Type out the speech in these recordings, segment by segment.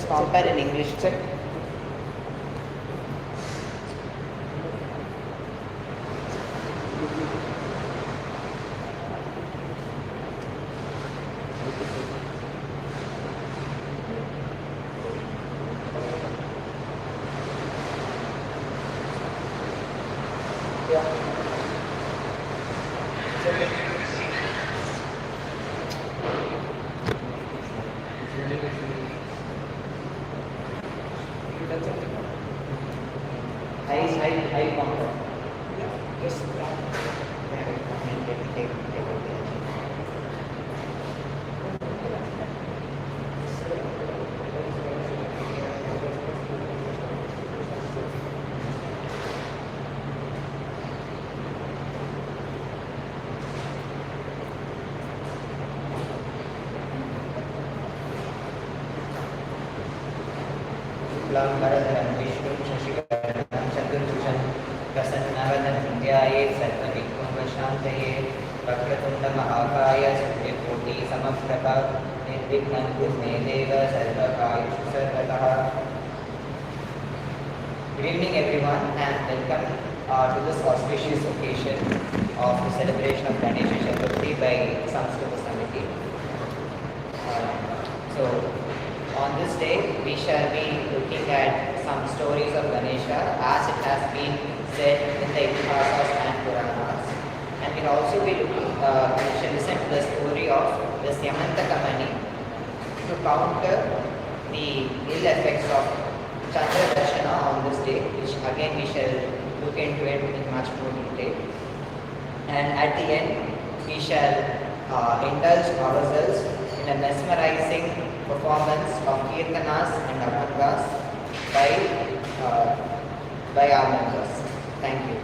just compare in English. Check. I compare. Just Good evening everyone and welcome to this auspicious occasion of the celebration of Ganesha Chaturthi by Syamantakamani. So on this day we shall be looking at some stories of Ganesha as it has been said in the Upanyasam and Puranas, and we'll also be looking, we shall listen to the story of the Syamantakamani to counter the ill effects of Chaturthi on this day, which again we shall look into it in much more detail. And at the end, we shall indulge ourselves in a mesmerizing performance of Kirtanas and Abhangas by our members. Thank you.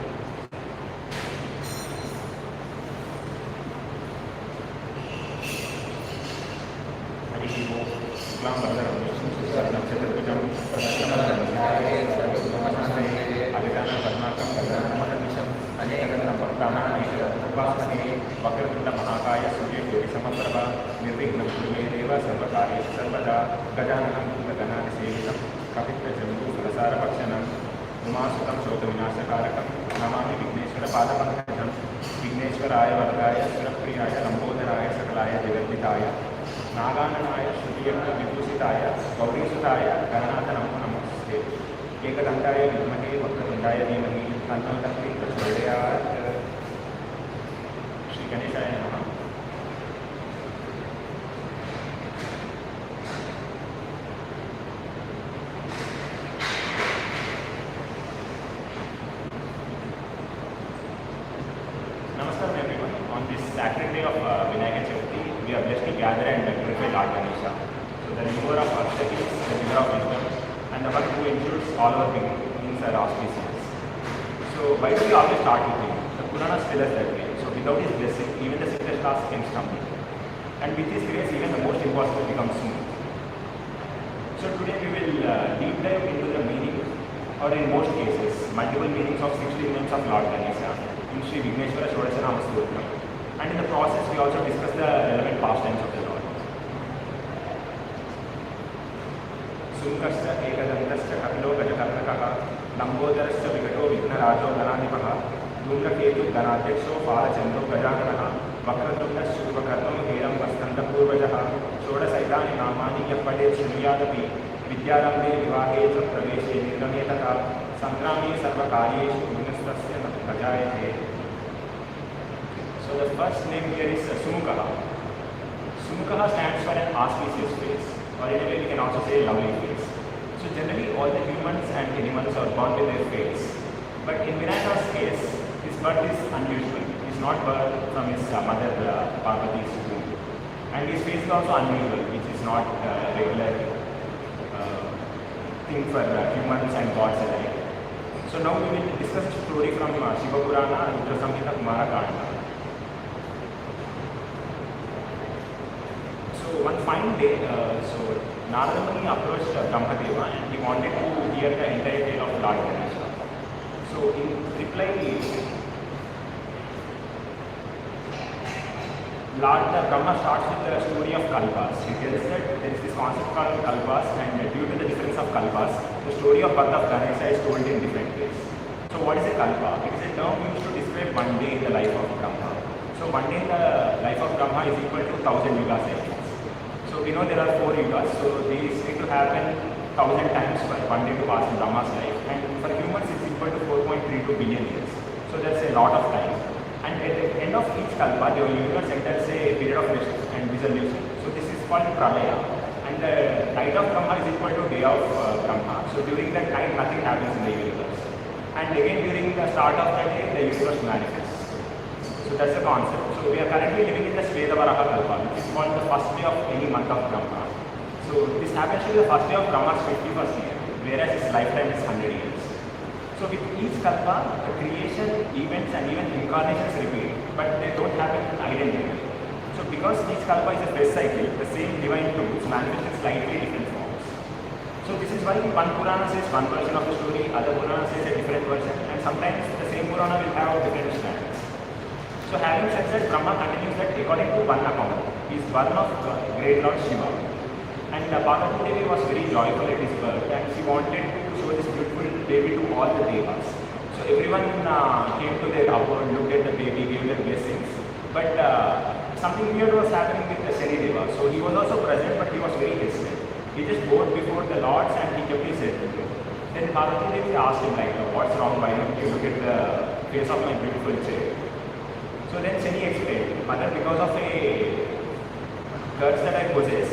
उमासुतं शोकविनाशकारकं Namami विघ्नेश्वरपादपङ्कजं विघ्नेश्वराय वरदाय सुरप्रियाय लम्बोदराय सकलाय जगद्धिताय नागाननाय श्रुतियज्ञविभूषिताय गौरीसुताय गणनाथनं नमस्ते एकदन्ताय विद्महे वक्रतुण्डाय धीमहि तन्नो दन्ति प्रचोदयात्. श्री गणेशाय नमः. Sacred day of Vinayaka Chaturthi, we are blessed to gather and glorify Lord Ganesha. So the remover of obstacles, the giver of wisdom, and the one who ensures all our beginnings are auspicious. So why do we always start with him? The Puranas tell us that way. So without his blessing, even the simplest task can stumble. And with his grace, even the most impossible becomes smooth. So today we will deep dive into the meaning, or in most cases, multiple meanings of 16 names of Lord Ganesha in Sri Vigneshwara Shodashanama Stotram. And in the process, we also discuss the relevant pastimes of the Lord. Sunkasya ekadantasya kapilo gajakarnakaha lambodharasya vigato vignarajo ganadipaha dhumraketu ganadyaksho phalachandro gajananaha vakratunda shurvakarnam heram vastandapurvajaha shodasaitani namani yappade shriyadapi vidyarambe vivahe cha praveshe nirgamyataka sangrame sarvakaryeshu vinastasya gajayate. So the first name here is Sumukha. Sumukha stands for an auspicious face, or in a way we can also say lovely face. So generally all the humans and animals are born with their face. But in Vinayaka's case, his birth is unusual. He is not born from his mother Parvati's womb. And his face is also unusual, which is not a regular thing for humans and gods alike. So now we will discuss the story from Shiva Purana and Rudra Samhita Kumara Kanda. So one fine day, Narada Muni approached Brahmadeva and he wanted to hear the entire tale of Lord Ganesha. So in reply, Lord Brahma starts with the story of kalpas. He tells that there is this concept called kalpas, and due to the difference of kalpas, the story of birth of Ganesha is told in different ways. So what is a kalpa? It is a term used to describe one day in the life of Brahma. So one day in the life of Brahma is equal to 1000 yuga sessions. So we know there are 4 yugas, so these need to happen 1000 times for one day to pass in Brahma's life. And for humans it's equal to 4.32 billion years. So that's a lot of time. And at the end of each kalpa, the universe enters a period of rest and dissolution. So this is called pralaya. And the night of Brahma is equal to day of Brahma. So during that night, nothing happens in the universe. And again, during the start of the day, the universe manifests. So that's the concept. So we are currently living in the Shvetavaraha kalpa, which is called the first day of any month of Brahma. So this happens to be the first day of Brahma's 51st year, whereas his lifetime is 100 years. So with each kalpa, the creation, events and even incarnations repeat, but they don't happen identically. So because each kalpa is a phase cycle, the same divine truths manifest in slightly different forms. So this is why one Purana says one version of the story, other Purana says a different version, and sometimes the same Purana will have different strands. So having said that, Brahma continues that according to one account, he is one of great Lord Shiva. And Parvati Devi was very joyful at his birth, and she wanted to show this beautiful baby to all the devas. So everyone came to their abode, looked at the baby, gave their blessings. But something weird was happening with the Shani Deva. So he was also present, but he was very hesitant. He just bowed before the lords and he kept his head. Then Parvati Devi asked him like, what's wrong, why don't you look at the face of my beautiful child? So then Shani explained, mother, because of a curse that I possess,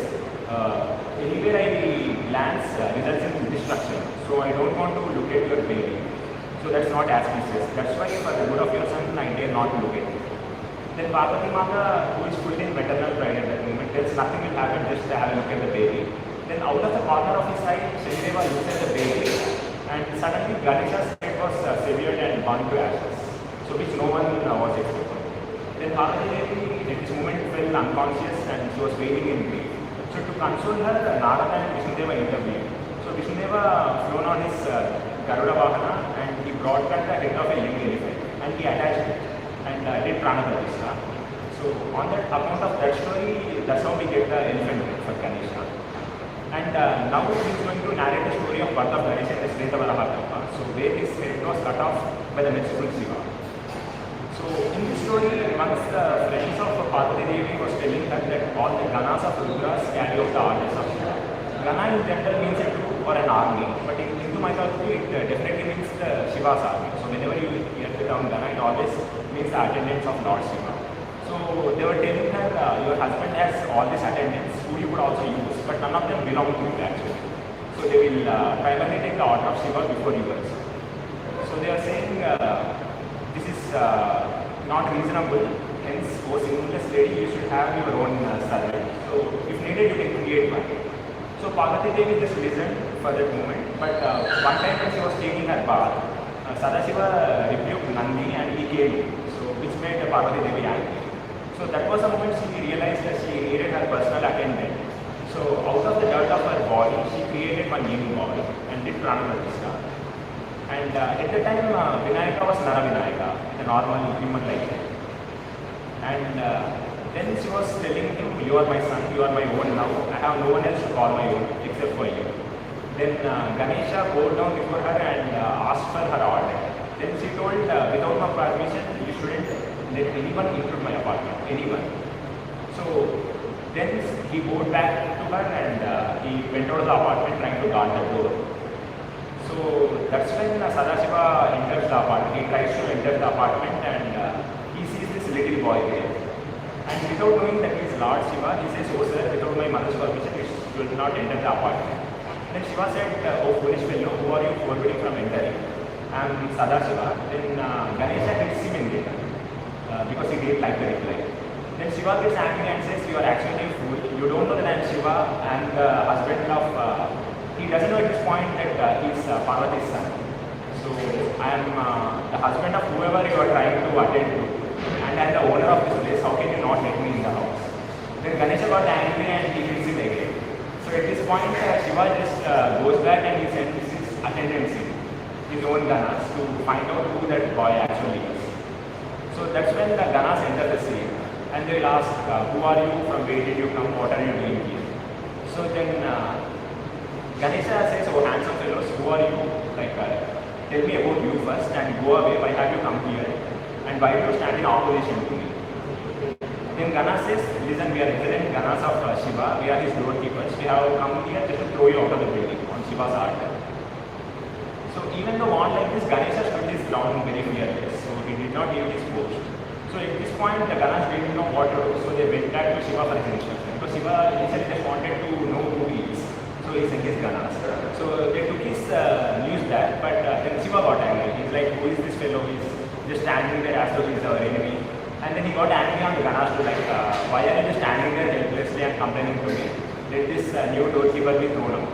anywhere I glance results in destruction. So I don't want to look at your baby. So that's not auspicious. That's why for the good of your son, I dare not look at it. Then Parvati Mata, who is full in maternal pride at that moment, tells nothing will happen, just have a look at the baby. Then out of the corner of his eye, Shanideva looks at the baby, and suddenly Ganesha's head was severed and burned to ashes. So which no one was expecting. Then Parvati Devi at this moment fell unconscious and she was wailing in grief. So to console her, Narada and Vishnudeva intervened. So Vishnudeva flown on his Garuda Vahana and he brought back the head of a young elephant and he attached it and did Prana Pratishtha. So on that account of that story, that's how we get the elephant head for Ganesha. And now he is going to narrate the story of birth of Ganesha in the Shvetavaraha Kalpa. So where his head was cut off by the merciful Shiva. So in this story, once the friends of Parvati Devi was telling her that all the ganas of Rudras carry out the orders of Shiva. Gana in general means a troop or an army, but in Hindu mythology it definitely means the Shiva's army. So whenever you hear the term Gana, it always means the attendants of Lord Shiva. So they were telling her, your husband has all these attendants who you could also use, but none of them belong to you actually. So they will primarily take the order of Shiva before yours. So they are saying, this is not reasonable, hence O sinless lady, you should have your own servant. So if needed, you can create one. So Parvati Devi just listened for that moment, but one time when she was taking her bath, Sadashiva rebuked Nandi and he came, so which made Parvati Devi angry. So that was the moment she realized that she needed her personal attendant. So out of the dirt of her body, she created one young boy and did Prana Pratishtha. And at the time, Vinayaka was Nara Vinayaka, the normal human like that. And then she was telling him, you are my son, you are my own now, I have no one else to call my own except for you. Then Ganesha bowed down before her and asked for her order. Then she told, without my permission, you shouldn't let anyone into my apartment, anyone. So then he bowed back to her and he went out of the apartment trying to guard the door. So that's when Sadashiva enters the apartment. He tries to enter the apartment and he sees this little boy there. And without knowing that he is Lord Shiva, he says, oh sir, without my mother's permission, you will not enter the apartment. Then Shiva said, oh foolish fellow, who are you forbidding from entering? I am Sadashiva. Then Ganesha hits him in there because he didn't like the reply. Then Shiva gets angry and says, you are actually a fool. You don't know that I am Shiva and the husband of... he doesn't know at this point that he is Parvati's son. So I am the husband of whoever you are trying to attend to. And I am the owner of this place. How can you not let me in the house? Then Ganesha got angry and he hits him again. So at this point Shiva just goes back and he sends his attendants in, his own ganas, to find out who that boy actually is. So that's when the ganas enter the scene. And they will ask, who are you, from where did you come, what are you doing here? So then Ganesha says, oh handsome fellows, who are you? Like, tell me about you first and go away, why have you come here? And why do you stand in opposition to me? Then Ganesha says, listen, we are excellent Ganas of Shiva, we are his doorkeepers, we have come here just to throw you out of the building on Shiva's altar. So even though warned like this, Ganesha stood his ground very fearless, so he did not give his post. So at this point, the Ganas didn't know what to do, so they went back to Shiva for his instruction. Because Shiva initially just wanted to know who he is, so he sent his Ganas. So they took his news there, but then Shiva got angry. He's like, who is this fellow? He's just standing there as though he's our enemy. And then he got angry on the Ganas to like, why are you just standing there helplessly and complaining to me? Let this new doorkeeper be thrown out.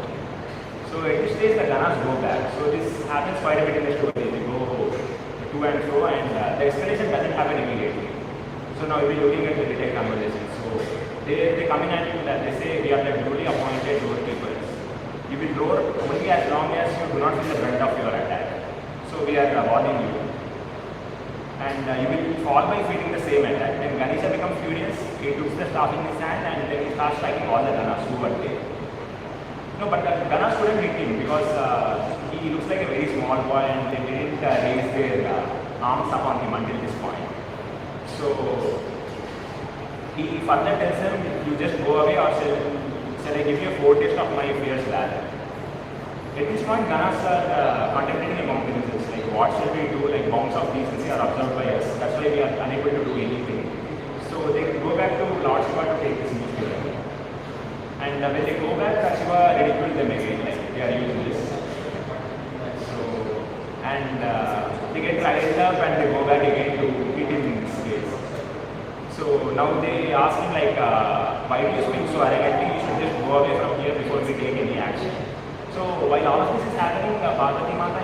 So at this stage, the Ganas go back. So this happens quite a bit in the story. They go to and fro, and the escalation doesn't happen immediately. So now we'll be looking at the detailed conversation. So they come in and they say, we are the duly appointed doorkeepers. You will roar only as long as you do not feel the brunt of your attack. So we are warning you. And you will fall by feeding the same attack. Then Ganesha becomes furious. He takes the staff in his hand and then he starts striking all the Ganas who were there. No, but the Ganas couldn't hit him because he looks like a very small boy and they didn't raise their arms up on him until this point. So he further tells him, you just go away or shall I give you a foretaste of my fierce valor? At this point, Ganas are contemplating among themselves, like what shall we do, like bounds of decency are observed by us, that's why we are unable to do anything. So they go back to Lord Shiva to take this news to them. And when they go back, Shiva ridicules them again, like they are useless. So, and they get riled up and they go back again to hit him in this case. So now they ask him like, why do you speak so arrogantly, you should just go away from here before we take any action. So while all of this is happening, Parvati Mata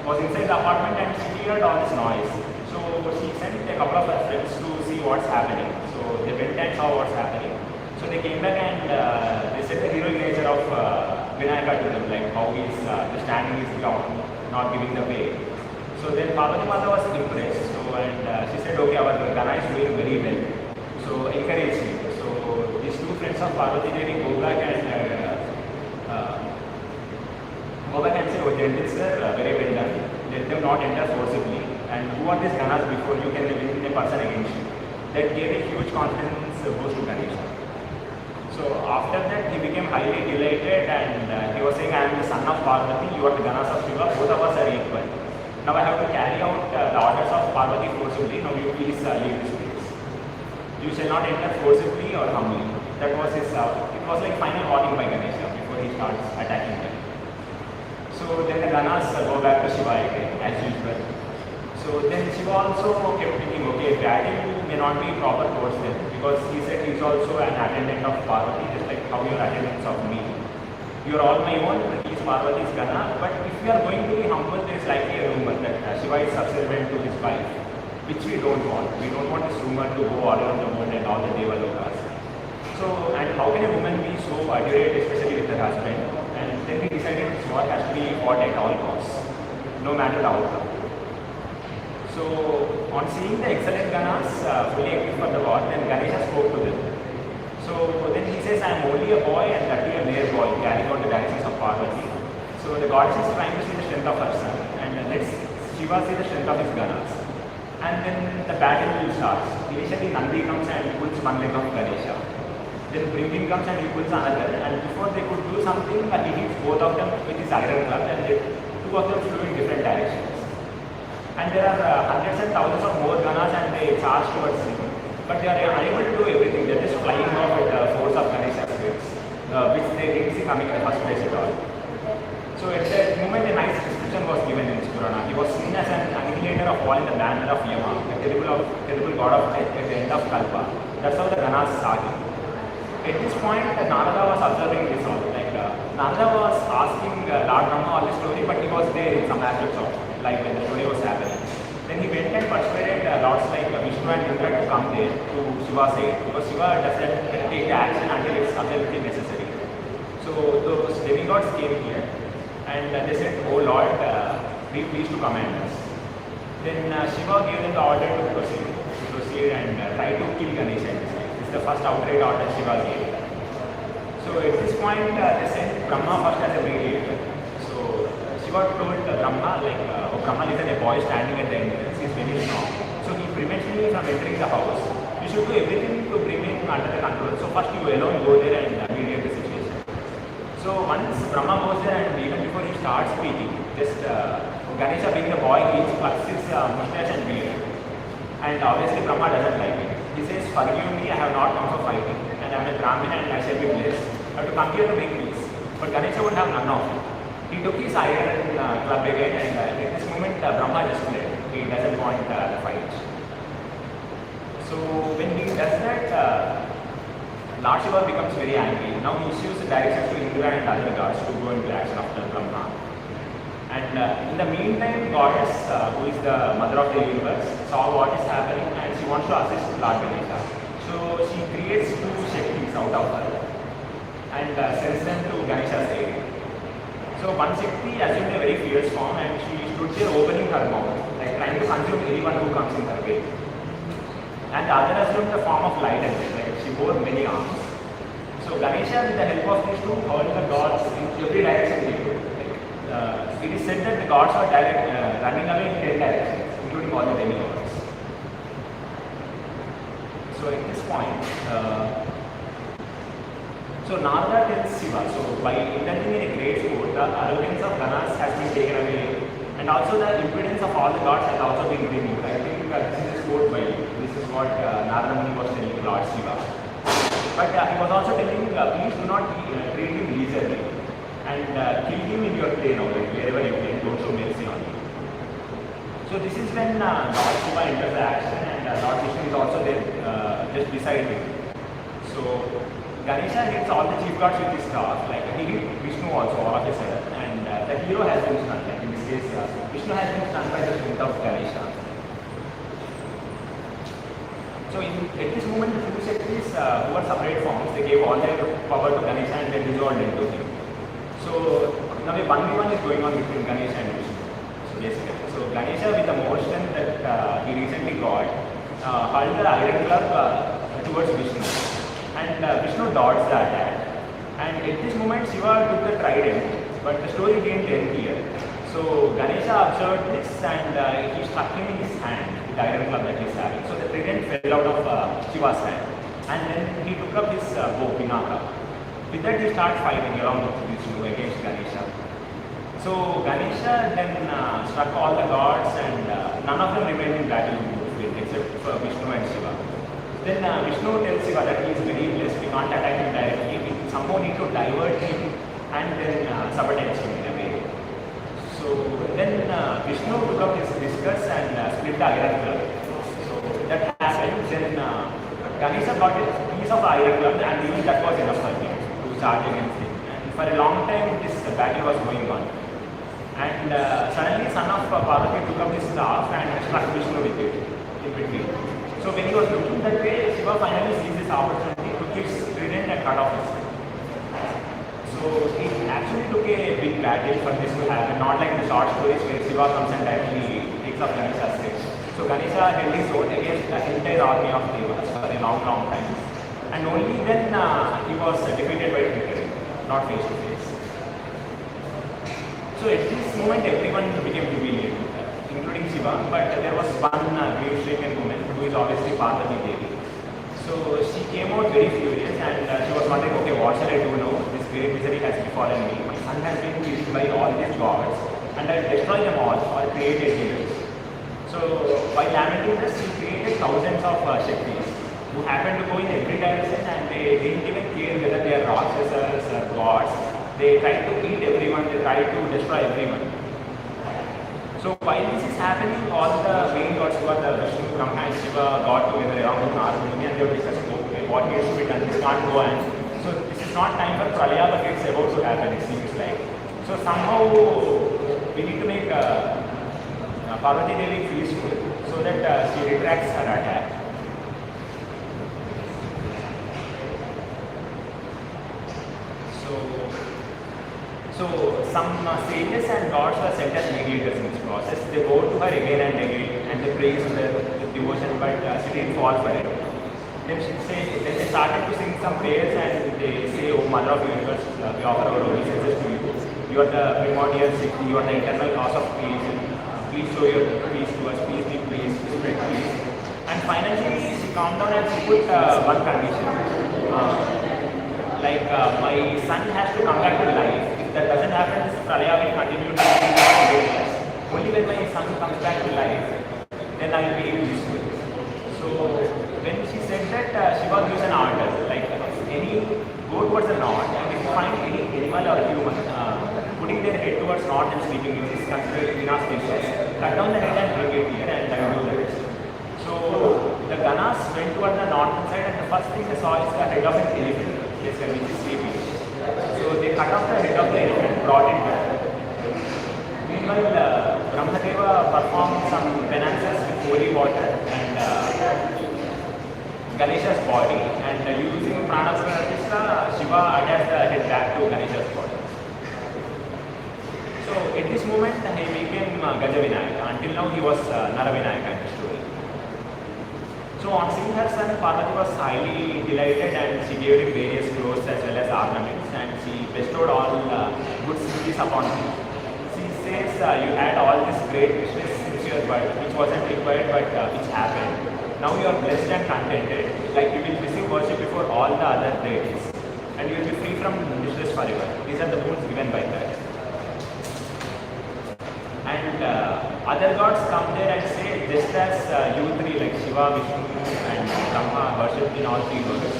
was inside the apartment and she heard all this noise. So she sent a couple of her friends to see what's happening. So they went and saw what's happening. So they came back and they said the heroic nature of Vinayaka to them, like how he's just standing his ground, not giving the way. So then Parvati Mata was impressed. So and she said, okay, our Gana is doing very well. So encourage him. So these two friends of Parvati Devi go back and say, oh gentle sir, very well done. Let them not enter forcibly. And who are these Ganas before you can win a person against you? That gave a huge confidence boost to Ganesha. So after that he became highly delighted and he was saying, I am the son of Parvati, you are the Ganas of Shiva, both of us are equal. Now I have to carry out the orders of Parvati forcibly, now you please leave this place. You shall not enter forcibly or humbly. That was his, it was like final warning by Ganesha before he starts attacking them. So then the Ganas go back to Shiva again, as usual. So then Shiva also kept thinking, okay, battle may not be proper towards them because he said he's also an attendant of Parvati, just like how you are attendants of me. You are all my own, he is Parvati's Gana, but if you are going to be humble, there is likely a rumor that Shiva is subservient to his wife, which we don't want. We don't want this rumor to go all around the world and all the Devalokas. So, and how can a woman be so adorable, especially with her husband? And then he decided this war has to be fought at all costs, no matter the outcome. So, on seeing the excellent Ganas fully equipped for the war, then Ganesha spoke to them. So, then he says, I am only a boy and that be a mere boy, carrying out the dances of Parvati. So, the goddess is trying to see the strength of her son, and let's Shiva see the strength of his Ganas. And then the battle will start. Initially, Nandi comes and pulls one leg of Ganesha. Then Brimvin comes and he pulls another, and before they could do something, he hits both of them with his iron club, and two of them flew in different directions. And there are hundreds and thousands of more Ganas and they charge towards him. But they are unable to do everything, they are just flying off with the force of Ganesha's wings, which they didn't see coming in the first place at all. So at that moment a nice description was given in this Purana. He was seen as an annihilator of all in the banner of Yama, a terrible god of death at the end of Kalpa. That's how the Ganas saw him. At this point, Narada was observing this all. Narada was asking Lord Brahma all the story, but he was there in some aspects of like when the story was happening. Then he went and persuaded lords like Vishnu and Indra to come there to Shiva's aid, because Shiva doesn't take the action until it's absolutely necessary. So those demigods came here and they said, oh Lord, be pleased to command us. Then Shiva gave them the order to proceed succeeded and tried to kill Ganesha. This is the first outright order Shiva gave. So at this point, they sent Brahma first as a mediator. So Shiva told Brahma, like, oh, Brahma, listen, a boy standing at the entrance, he is very strong. So he prevents me from entering the house. You should do everything to bring him under the control. So first you alone go there and mediate the situation. So once Brahma goes there and even before he starts speaking, just Ganesha being the boy, he plucks his mustache and beard. And obviously Brahma doesn't like it. He says, forgive me, I have not come for fighting. And I am a Brahmana and I shall be blessed. I have to come here to make peace. But Ganesha would have none of it. He took his iron club again and at this moment Brahma just fled. He doesn't want the fight. So when he does that, Lord Shiva becomes very angry. Now he issues directions to Indra and other gods to go into action after Brahma. And in the meantime, Goddess, who is the mother of the universe, saw what is happening and she wants to assist Lord Ganesha. So she creates two Shaktis out of her and sends them to Ganesha's aid. So one Shakti assumed a very fierce form and she stood there opening her mouth, like trying to consume anyone who comes in her way. And the other assumed the form of light and like she bore many arms. So Ganesha, with the help of these two, hurled the gods in every direction they could. It is said that the gods were running away in 10 directions, including all the demigods. So at this point, so Narada tells Shiva, so by indulging in a great sport, the arrogance of Ganas has been taken away and also the impudence of all the gods has also been removed. I think this is a sport by this is what Narada Muni was telling Lord Shiva. But he was also telling, please do not treat him leisurely and kill him in your play now, like wherever you can, don't show mercy on him. So this is when Lord Shiva enters the action and Lord Vishnu is also there just beside him. So Ganesha hits all the chief gods with his staff, like he hit Vishnu also all of a sudden and the hero has been stunned, like in this case Vishnu has been stunned by the strength of Ganesha. So at this moment the two Shaktis who were separate forms, they gave all their power to Ganesha and they dissolved into him. So now a 1v1 is going on between Ganesha and Vishnu. So basically, so Ganesha with the more strength that he recently got hurled the iron club towards Vishnu. And Vishnu dodged the attack. And at this moment Shiva took the trident, but the story didn't end here. So Ganesha observed this and he struck him in his hand, the iron club that he is having. So the trident fell out of Shiva's hand. And then he took up his bow, Vinayaka. With that he starts fighting along with Vishnu against Ganesha. So Ganesha then struck all the gods and none of them remained in battle except for Vishnu and Shiva. Then Vishnu tells Shiva that he is very blessed, we can't attack him directly, we somehow need to divert him and then sabotage him in a way. So then Vishnu took up his discus and split the iron club. So that happened, then Ganesha got a piece of iron club and even that was enough for him to charge against him. And for a long time this battle was going on. And suddenly son of Parvati took up his staff and struck Vishnu with it in between. So when he was looking that way, Shiva finally sees this opportunity to kiss trident and cut off his head. So it actually took a big battle for this to happen, not like the short stories where Shiva comes and directly takes up Ganesha's head. So Ganesha held his own against the entire army of Devas for a long time. And only then he was defeated by trickery, not face to face. So at this moment everyone became jubilant, including Shiva, but there was one grief-stricken woman who is obviously Parvati Devi. So she came out very furious and she was wondering, okay, what shall I do now? This great misery has befallen me. My son has been killed by all these gods and I destroy them all or create a demons. So by lamenting this, she created thousands of Shaktis who happened to go in every direction and they didn't even care whether they are Rakshasas or gods. They tried to eat everyone, they tried to destroy everyone. So while this is happening, all the main gods who are the Vishnu, Brahma and Shiva got together along with Narada Muni and they were discussing, okay, what needs to be done, this can't go on. So this is not time for Pralaya, but it's about to happen, it seems like. So somehow we need to make Parvati Devi peaceful so that she retracts her attack. So some sages and gods were sent as mediators in this process. They go to her again and again and they praise her, they devotion, but she didn't fall for it. Then they started to sing some prayers and they say, "Oh Mother of the Universe, we offer our obeisances to you. You are the primordial Shakti, you are the eternal cause of creation. Please show your peace to us, please be pleased, spread peace." And finally, she calmed down and she put one condition. My son has to come back to life. If that doesn't happen, this Pralaya will continue to be us. Only when my son comes back to life, then I will be useful. So when she said that, Shiva gives an order, like any go towards the north, and if you find any animal or human putting their head towards north and sleeping, which is considered inauspicious, cut down the head and bring it here and I will do the rest. So the Ganas went towards the northern side and the first thing they saw is the head of an elephant, which is sleeping. So they cut off the head of the elephant, brought it back. Meanwhile, Brahmadeva performed some penances with holy water and Ganesha's body, and using Prana Pratishta, Shiva attached the head back to Ganesha's body. So at this moment he became Gaja Vinayaka. Until now he was Nara Vinayaka in the story. So on seeing her son, Parvati was highly delighted and she gave him various clothes as well as ornaments, and she bestowed all good cities upon him. She says, "You had all this great wishes since your birth, which wasn't required but which happened. Now you are blessed and contented, like you will receive worship before all the other deities, and you will be free from distress forever." These are the boons given by God. And other gods come there and say, just as you three, like Shiva, Vishnu and Brahma, worship in all three worlds,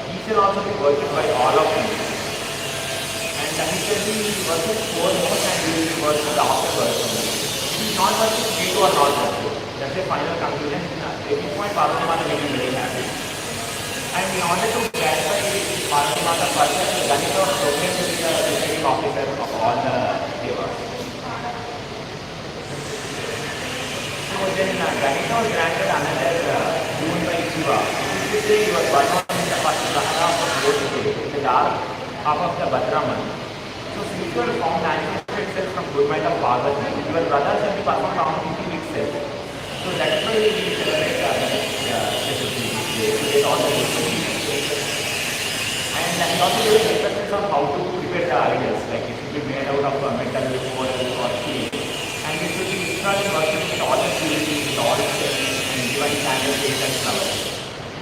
he shall also be worshipped by all of you. And he shall be worshipped foremost and he will be worshipped afterwards. He is not worshipped, we two are not worshipped. That's the final conclusion. At this point, Parvati Mata will be very happy. And in order to clarify Parvati Mata further, Ganesha was proclaimed to be the presiding officer of all the devas. So then Ganesha was granted another boon by Shiva. This day he was born in the first Dahana of Kriti, in the dark half of the Bhadraman. So spiritual form manifested itself from Gurmite of Parvati. Your brothers will be performed on 50 weeks itself. So that's why we celebrate Chaturthi. We get all the good things. And he also gave instructions on how to prepare the idols, like it should be made out of metal, coral or steel. And it should be installed in worship with all the purity, with all the and divine candles and flowers.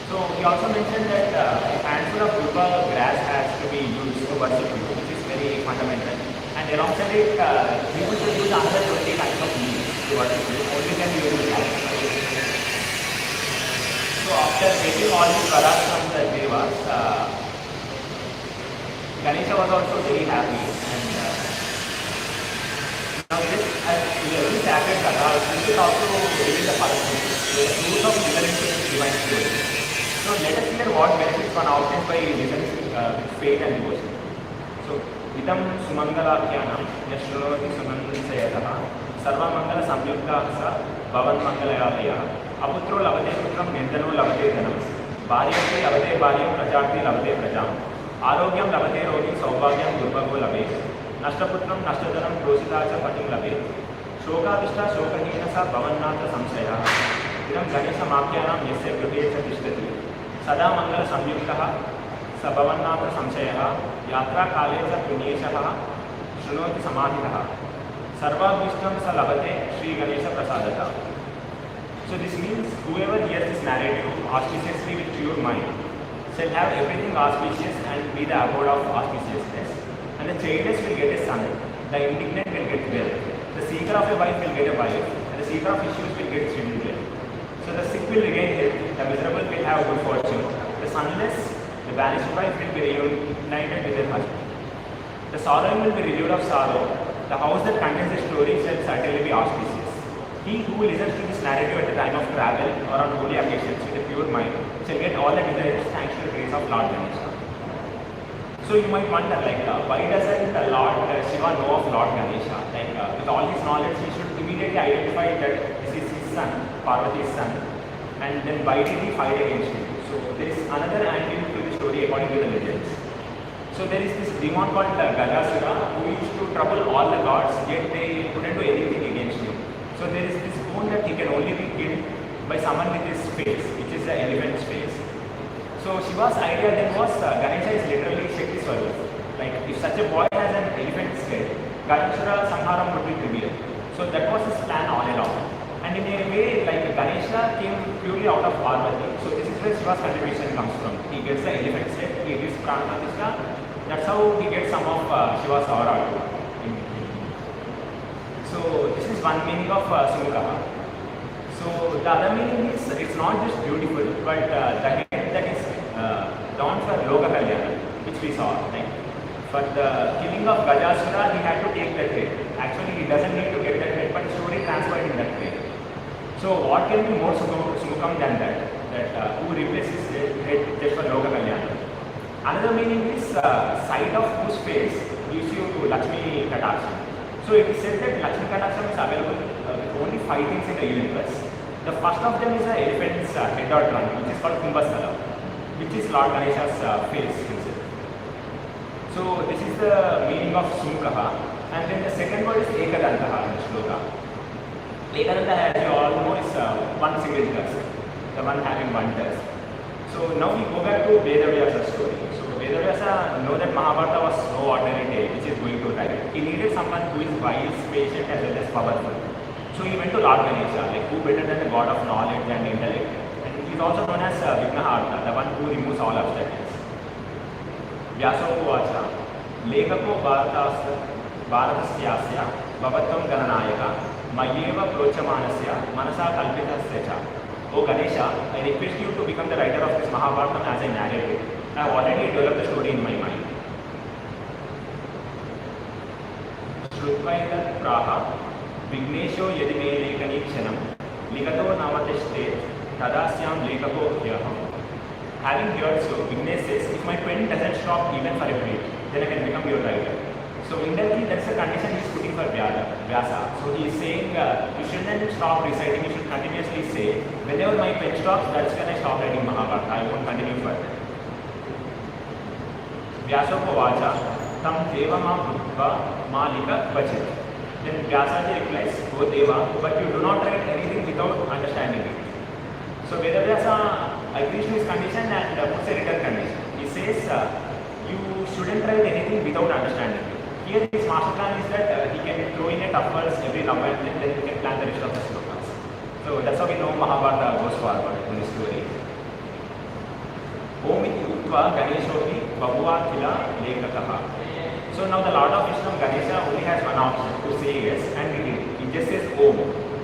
So he also mentioned that a handful of Durga grass has to be used to worship you, which is very fundamental. And alongside it, people should use another 20 kinds of leaves to worship you. Only then you will have. So after getting all these varas from the devas, Ganesha was also very happy. And now this sacred katha, this is also giving the truth of listening to this divine story. So let us hear what benefits one obtains by listening with faith and devotion. So idam sumangalakhyanam yashrunoti sumandsayatah sarvamangala samyukta sa bhavan mangalayalaya aputro lavate putram nindano lavate dhanam bharyati lavate bharyam prajati lavate prajam आरोग्यम लभते रोगी सौभाग्यम दुर्भगो लभे नष्टपुत्रम नष्टधनम क्रोशिता च पतिं लभे शोकादिष्टा शोकहीन स भवन्नाथ संशयः इदं गणेशमाख्यानां यस्य गृहे च तिष्ठति सदा मंगल संयुक्तः स भवन्नाथ संशयः यात्राकाले च पुण्येशः शृणोति समाहितः सर्वाभीष्टं स लभते Shri Ganesh प्रसादतः. So this means whoever hears this narrative auspiciously with pure mind shall have everything auspicious and be the abode of auspiciousness. And the childless will get a son, the indignant will get wealth, the seeker of a wife will get a wife, and the seeker of issues will get children. So the sick will regain health, the miserable will have good fortune, the sonless, the banished wife will be reunited with her husband. The sorrowing will be relieved of sorrow, the house that contains the story shall certainly be auspicious. He who listens to this narrative at the time of travel or on holy occasions with a pure mind shall get all the desires thanks to the grace of Lord Ganesha. So you might wonder, why doesn't Lord Shiva know of Lord Ganesha? With all his knowledge, he should immediately identify that this is his son, Parvati's son, and then why did he fight against him? So there is another angle to the story according to the legends. So there is this demon called Ganesha who used to trouble all the gods, yet they couldn't do anything against him. So there is this boon that he can only be killed by someone with his face, which is the elephant's face. So Shiva's idea then was Ganesha is literally Shakti Swarup. Like if such a boy has an elephant's head, Ganesha Samharam would be trivial. So that was his plan all along. And in a way, like Ganesha came purely out of Parvati. So this is where Shiva's contribution comes from. He gets the elephant's head, he gives Pranapratishtha. That's how he gets some of Shiva's aura. So this is one meaning of Sumukha. So the other meaning is it's not just beautiful, but the head that is drawn for Loka Kalyana, which we saw. Right? For the killing of Gajasura, he had to take that head. Actually, he doesn't need to get that head, but the story transferred in that way. So what can be more Sumukham than that? That who replaces his head just for Loka Kalyana. Another meaning is sight of whose face gives you Lakshmi Kataksham. So it is said that Lakshmi Kataksham is available with only 5 things in the universe. The first of them is the elephant's head or trunk, which is called Kumbhasthala, which is Lord Ganesha's face himself. So this is the meaning of Sumukha. And then the second word is Ekadantaha in the shloka. Ekadantaha, as you all know, is one single tusk, the one having one tusk. So now we go back to Vedavyasa's story. So Vedavyasa know that Mahabharata was no ordinary tale which is going to write. He needed someone who is wise, patient as well as powerful. So he went to Lord Ganesha, like who better than the god of knowledge and intellect. And he is also known as Vignaharta, the one who removes all obstacles. Vyaso Uvacha, Lekako Bharatasyasya, Bhavatvam Gananayaka, Mayeva Prochamanasya, Manasa Kalpitasya. Oh Ganesha, I request you to become the writer of this Mahabharata as I narrate it. I have already developed the story in my mind. Shrutvaita Praha, Vignesho Yadime Lekani Kshanam, Ligato Namateshte, Tadasyam Lekako Hyaham. Having heard so, Vignesh says, if my pen doesn't stop even for a minute, then I can become your writer. So indirectly, that's the condition he is putting for Vyasa. So he is saying, you shouldn't stop reciting, you should continuously say, whenever my pen stops, that's when I stop writing Mahabharata, I won't continue further. Vyasopavacha, tam deva ma bhutva malika vachit. Then Vyasaji replies, O Deva, but you do not write anything without understanding it. So Vedavyasa agrees to his condition and puts a written condition. He says, you shouldn't write anything without understanding it. Here his master plan is that he can throw in a tough verse every now and then he can plan the rest of the slokas. So that's how we know Mahabharata goes forward in the story. Om iti utva Ganeshopi Bahuva Khila Lekakaha. So now the Lord of Vishnu Ganesha only has one option to say yes, and he did. He just says Om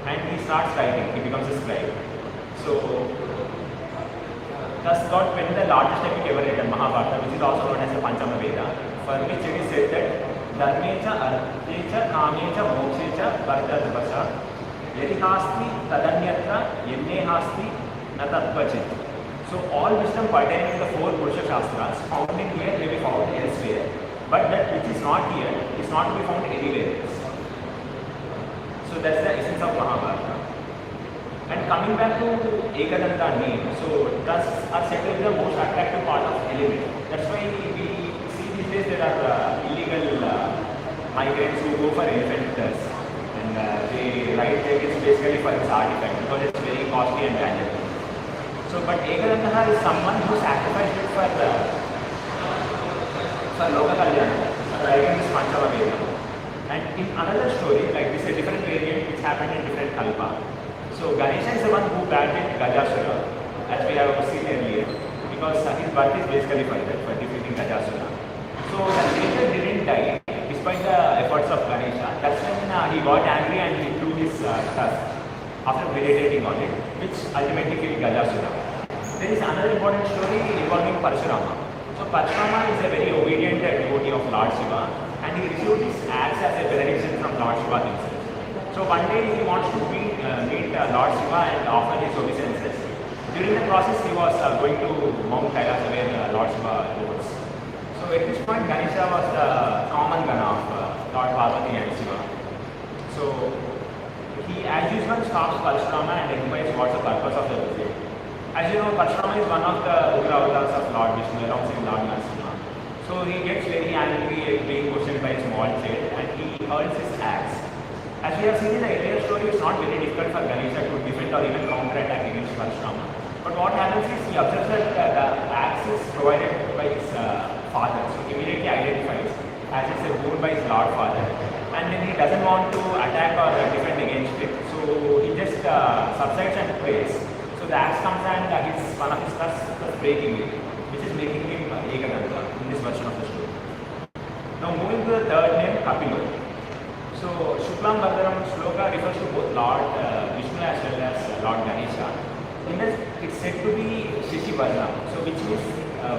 and he starts writing, he becomes a scribe. So thus got penned the largest epic ever written, Mahabharata, which is also known as the Panchama Veda, for which it is said that Dharmecha, Arthecha, Kamecha, Mokshecha, Bhartadvasa, Yadihasti, Tadanyatra, Yennehasti, Natatvachit. So all wisdom pertaining to the 4 Purusha Shastras found in here may be found elsewhere, but that which is not here is not to be found anywhere else. So that's the essence of Mahabharata. And coming back to Ekadanta name, so tusks are said to be the most attractive part of element. That's why we see these days there are illegal migrants who go for elephant tusks, and they ride their kids basically for its artifact because it's very costly and valuable. So, but Ekadanta is someone who sacrificed it for Loka Kalyana, for writing this Panchama Veda. And in another story, like this, a different variant which happened in different kalpa. So Ganesha is the one who battled Gajasura, as we have seen earlier, because his birth is basically for that, for defeating Gajasura. So the creature didn't die despite the efforts of Ganesha. That's when he got angry and he threw his tusk after meditating on it, which ultimately killed Gajasura. There is another important story involving Parshurama. So Parshurama is a very obedient devotee of Lord Shiva, and he received his axe as a benediction from Lord Shiva himself. So one day he wants to meet Lord Shiva and offer his obeisances. During the process he was going to Mount Kailash where Lord Shiva lives. So at this point Ganesha was the common gana of Lord Parvati and Shiva. So he as usual stops Parshurama and inquires what's the purpose of the visit. As you know, Parshurama is one of the Ugra avatars of Lord Vishnu alongside Lord Narasimha. So he gets very angry at being questioned by a small child and he hurls his axe. As we have seen in the earlier story, it's not very difficult for Ganesha to defend or even counter-attack against Parashurama. But what happens is he observes that the axe is provided by his father, so he immediately identifies as it's a boon by his Lord Father. And then he doesn't want to attack or defend against it, so he just subsides and prays. So the axe comes and one of his tusks breaking it, which is making him Ekadanta in this version of the story. Now moving to the third name, Kapilo. So Shuklam Bhadram Shloka refers to both Lord Vishnu as well as Lord Ganesha. In this, it's said to be Shishi Varna, so which is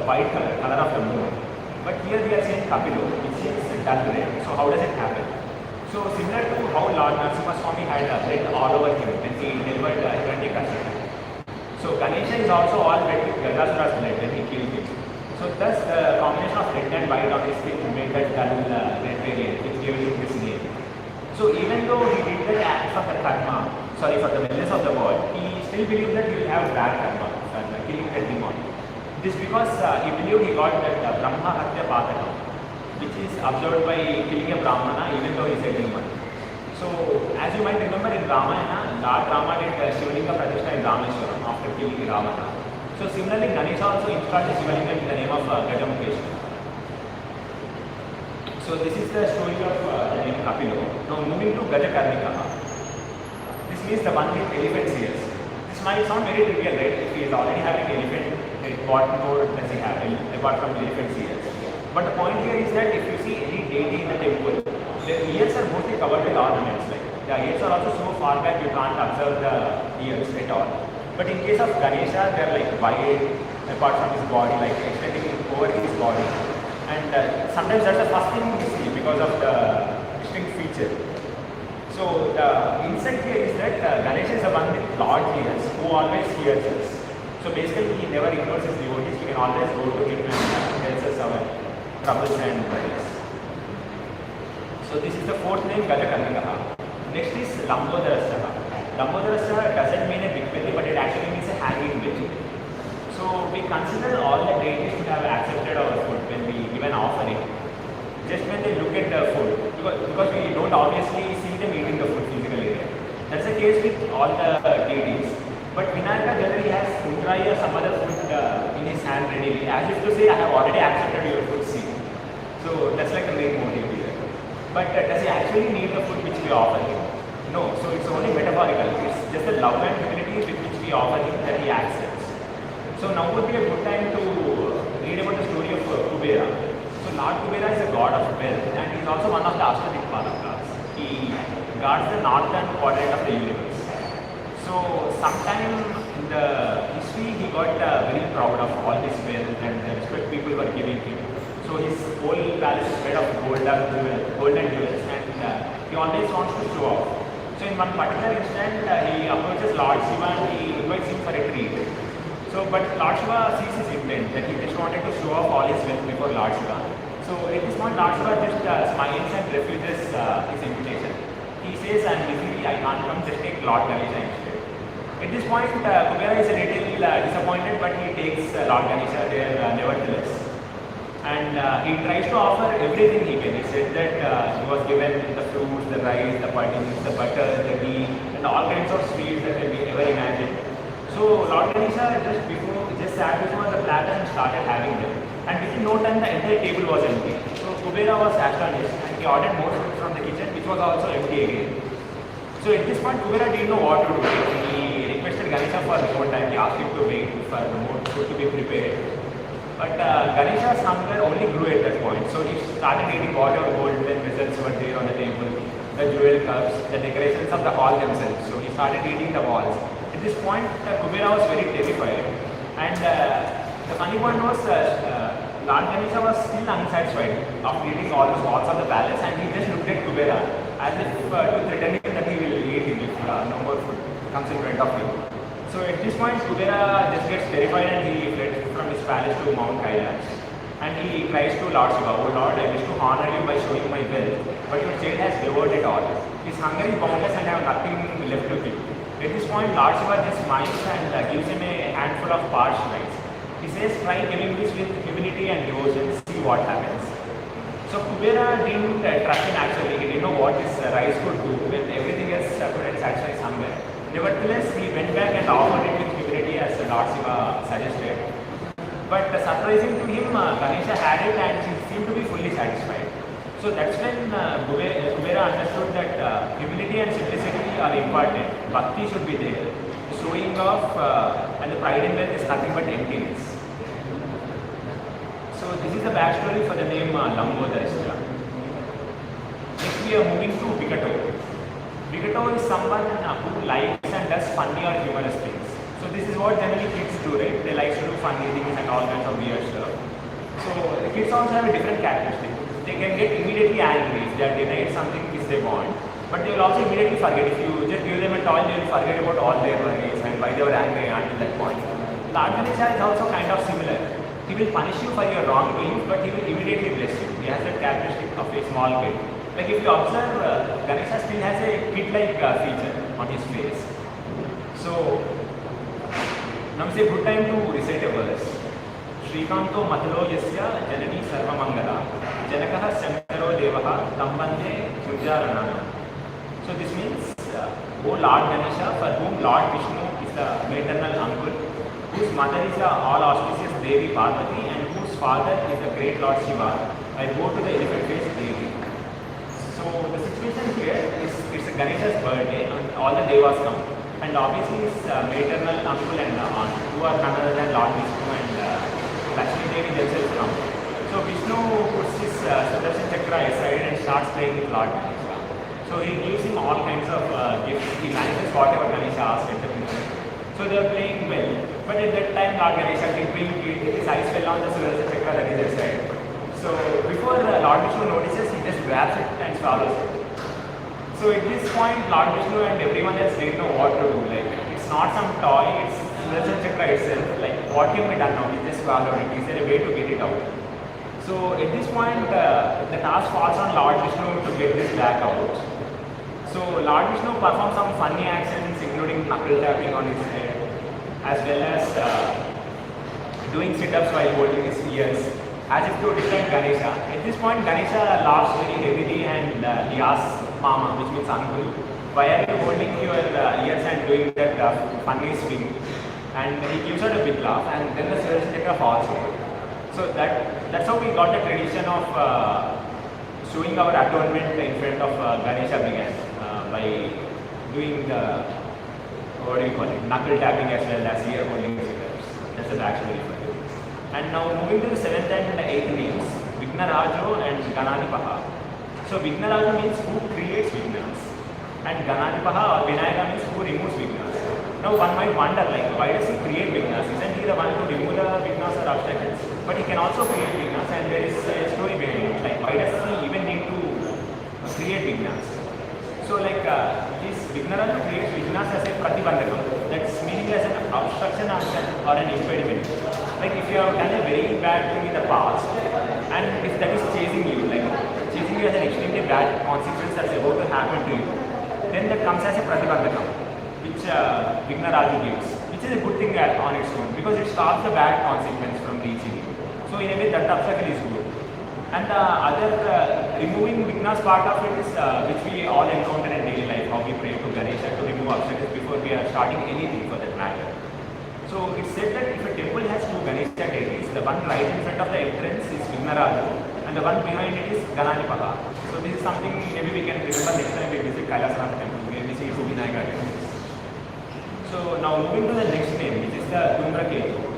white color of the moon. But here we are saying Kapilo, which is dull red. So how does it happen? So similar to how Lord Narasimha Swami had red all over him when he delivered Hiranyakashipu. So Ganesha is also all red with Gajasura's blood when he killed him. So thus the combination of red and white on his skin made that dull red variant, which gave him this name. So even though he did the act for the karma, for the wellness of the world, he still believed that he will have bad karma for killing the demon. This because he believed he got that Brahma Hatya Pataka, which is observed by killing a Brahmana even though he is a demon. So as you might remember in Ramayana, Lord Rama did Shivalinga Pratishtha in Rameshwaram after killing Ravana. So similarly, Ganesha also installed the Shivalinga in the name of Gajamukesha. So this is the story of the name Kapilo. Now moving to Gajakarnika. This means the one with elephant ears. This might sound very trivial, right? If he is already having elephant, what more does he have apart from elephant ears? But the point here is that if you see any deity in the temple, the ears are mostly covered with ornaments. Like the ears are also so far back you can't observe the ears at all. But in case of Ganesha, they are like wide apart from his body, like extending over his body. And sometimes that's the first thing we see because of the distinct feature. So the insight here is that Ganesha is the one with large ears who always hears us. So basically he never ignores his devotees, he can always go to him and tells us our troubles and worries. So this is the fourth name, Gajakarnika. Next is Lambodarasaha. Lambodarasaha doesn't mean a big belly, but it actually means a hanging belly. So we consider all the deities to have accepted our food when we give an offering. Just when they look at the food, because we don't obviously see them eating the food physically. That's the case with all the deities. But Vinayaka generally has Undrai or some other food in his hand readily, as if to say, I have already accepted your food, see. So that's like the main motive here. But does he actually need the food which we offer him? No, so it's only metaphorical. It's just the love and humility with which we offer him that he accepts. So now would be a good time to read about the story of Kubera. So Lord Kubera is a god of wealth and he is also one of the Ashtadikpalakas. He guards the northern quadrant of the universe. So sometime in the history he got very proud of all this wealth and the respect people were giving him. So his whole palace is made of gold and jewels and he always wants to show off. So in one particular instant he approaches Lord Shiva and he invites him for a treat. So, but Lord Shiva sees his intent that he just wanted to show off all his wealth before Lord Shiva. So at this point, Lord Shiva just smiles and refuses his invitation. He says, "I'm busy, I can't come. Just take Lord Ganesha instead." At this point, Kubera is a little disappointed, but he takes Lord Ganesha there nevertheless. And he tries to offer everything he can. He said that he was given the fruits, the rice, the puddings, the butter, the ghee, and all kinds of sweets that can be ever imagined. So Lord Ganesha just sat before the platter and started having them. And within no time the entire table was empty. So Kubera was astonished and he ordered more food from the kitchen which was also empty again. So at this point Kubera didn't know what to do. He requested Ganesha for more time. He asked him to wait for more food to be prepared. But Ganesha's hunger only grew at that point. So he started eating whatever golden vessels were there on the table, the jewel cups, the decorations of the hall themselves. So he started eating the walls. At this point, Kubera was very terrified, and the funny point was Lord Ganesha was still unsatisfied of eating all the walls of the palace, and he just looked at Kubera as if to threaten him that he will eat him if no more food comes in front of him. So at this point, Kubera just gets terrified and he fled from his palace to Mount Kailash. And he cries to Lord Shiva, "Oh Lord, I wish to honor you by showing my wealth, but your child has devoured it all. His hunger is boundless and I have nothing left to give." At this point, Lord Shiva just smiles and gives him a handful of parched rice. He says, "Try giving this with humility and devotion, see what happens." So Kubera didn't trust him actually, he didn't know what this rice could do when everything else couldn't satisfy his hunger. Nevertheless, he went back and offered it with humility as Lord Shiva suggested. But surprising to him, Ganesha had it and he seemed to be fully satisfied. So that's when Kubera understood that humility and simplicity are important. Bhakti should be there. Showing off and the pride in wealth is nothing but emptiness. So this is the backstory for the name Lambodharishya. Next we are moving to Vikato. Vikato is someone who likes and does funny or humorous things. So this is what generally kids do, right? They like to do funny things and all kinds of weird stuff. So the kids also have a different characteristic. They can get immediately angry if they are denied something which they want. But they will also immediately forget. If you just give them a toy, they will forget about all their worries and why they were angry until that point. Lord Ganesha is also kind of similar. He will punish you for your wrongdoing, but he will immediately bless you. He has that characteristic of a small kid. Like if you observe, Ganesha still has a kid-like feature on his face. So, now it's a good time to recite a verse. Shrikanto Matalo Yasya Janani Sarvamangala Janakaha Sankaro Devaha Tambande Kujaranana. So this means, O Lord Ganesha, for whom Lord Vishnu is the maternal uncle, whose mother is the all-auspicious Devi Parvati, and whose father is the great Lord Shiva, I go to the elephant-faced Devi. So the situation here is it's a Ganesha's birthday and all the Devas come. And obviously his maternal uncle and aunt, who are none other than Lord Vishnu and Lakshmi Devi themselves come. So Vishnu puts his Sudarshan Chakra aside and starts playing with Lord Ganesha. So he gives him all kinds of gifts. He manages whatever Ganesha asks at the beginning. So they are playing well. But at that time, Lord Ganesha his eyes fell on the Sudarshan Chakra that is aside. So before Lord Vishnu notices, he just grabs it and swallows it. So at this point, Lord Vishnu and everyone else didn't know what to do. Like it's not some toy, it's Sudarshan Chakra itself. Like what can be done now? He just swallowed it. Is there a way to get it out? So at this point, the task falls on Lord Vishnu to get this back out. So Lord Vishnu performs some funny actions, including knuckle tapping on his head, as well as doing sit-ups while holding his ears, as if to distract Ganesha. At this point, Ganesha laughs very heavily and he asks Mama, which means uncle, why are you holding your ears and doing that funny swing? And he gives her a big laugh, and then the Sudarshan Chakra falls over. So that's how we got the tradition of showing our atonement in front of Ganesha began by doing the, what do you call it, knuckle tapping as well as ear holding sit-ups. That's the backstory for it. And now moving to the 7th and 8th names, Vignarajo and Ganadipaha. So Vignaraja means who creates Vignas, and Ganadipaha or Vinayaka means who removes Vignas. Now one might wonder, like, why does he create Vignas? Isn't he the one to remove the Vignas or obstacles? But he can also create Vignas, and there is a story behind it. Like, why does he even need to create Vignas? So like this Vignaraja creates Vignas as a Pratibandhakam, that's meaning as an obstruction or an impediment. Like if you have done a very bad thing in the past, and if that is chasing you, like chasing you as an extremely bad consequence that's about to happen to you, then that comes as a Pratibandhakam, which Vignaraja gives, which is a good thing on its own, because it stops the bad consequence from reaching you. So in a way that obstacle is good. And the other removing Vignas part of it is which we all encounter in daily life, how we pray to Ganesha to remove obstacles before we are starting anything for that matter. So it's said that if a temple has two Ganesha deities, the one right in front of the entrance is Vignaraja and the one behind it is Ganadipaha. So this is something maybe we can remember next time we visit Kailasanath temple, where we see two Vinayaka temples. So now moving to the next name, which is the Dhumraketu.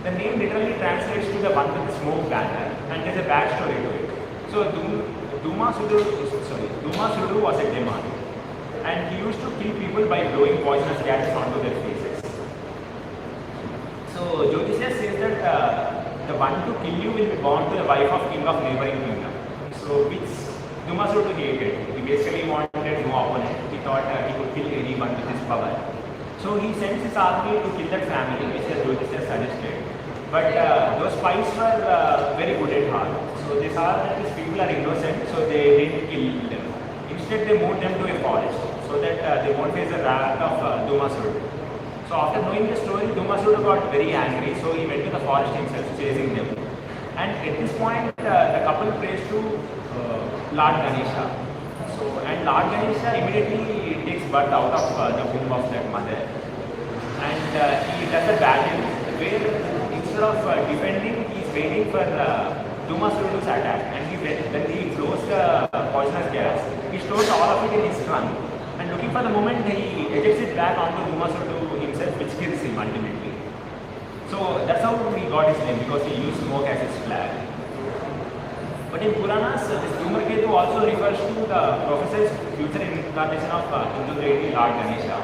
The name literally translates to the one with the smoke banner, and there is a backstory to it. So Dhuma Sudu was a demon, and he used to kill people by blowing poisonous gases onto their faces. So Jyotisha says that the one to kill you will be born to the wife of king of neighboring kingdom. So which Dhuma Sudu hated. He basically wanted no opponent. He thought he could kill anyone with his power. So he sends his army to kill that family, which the Jyotisha suggested. But those spies were very good at heart. So they saw that these people are innocent, so they didn't kill them. Instead, they moved them to a forest so that they won't face the wrath of Dhumasura. So after knowing the story, Dhumasura got very angry, so he went to the forest himself, chasing them. And at this point, the couple prays to Lord Ganesha. So Lord Ganesha immediately takes birth out of the womb of that mother, and he does a battle where instead of defending, he is waiting for Dhumasura's attack, and when he blows the poisonous gas, he stores all of it in his trunk, and looking for the moment he ejects it back onto Dhumasura himself, which kills him ultimately. So that's how he got his name, because he used smoke as his flag. But in Puranas, this Dhumarketu also refers to the professor's future incarnation of Hindu deity Lord Ganesha,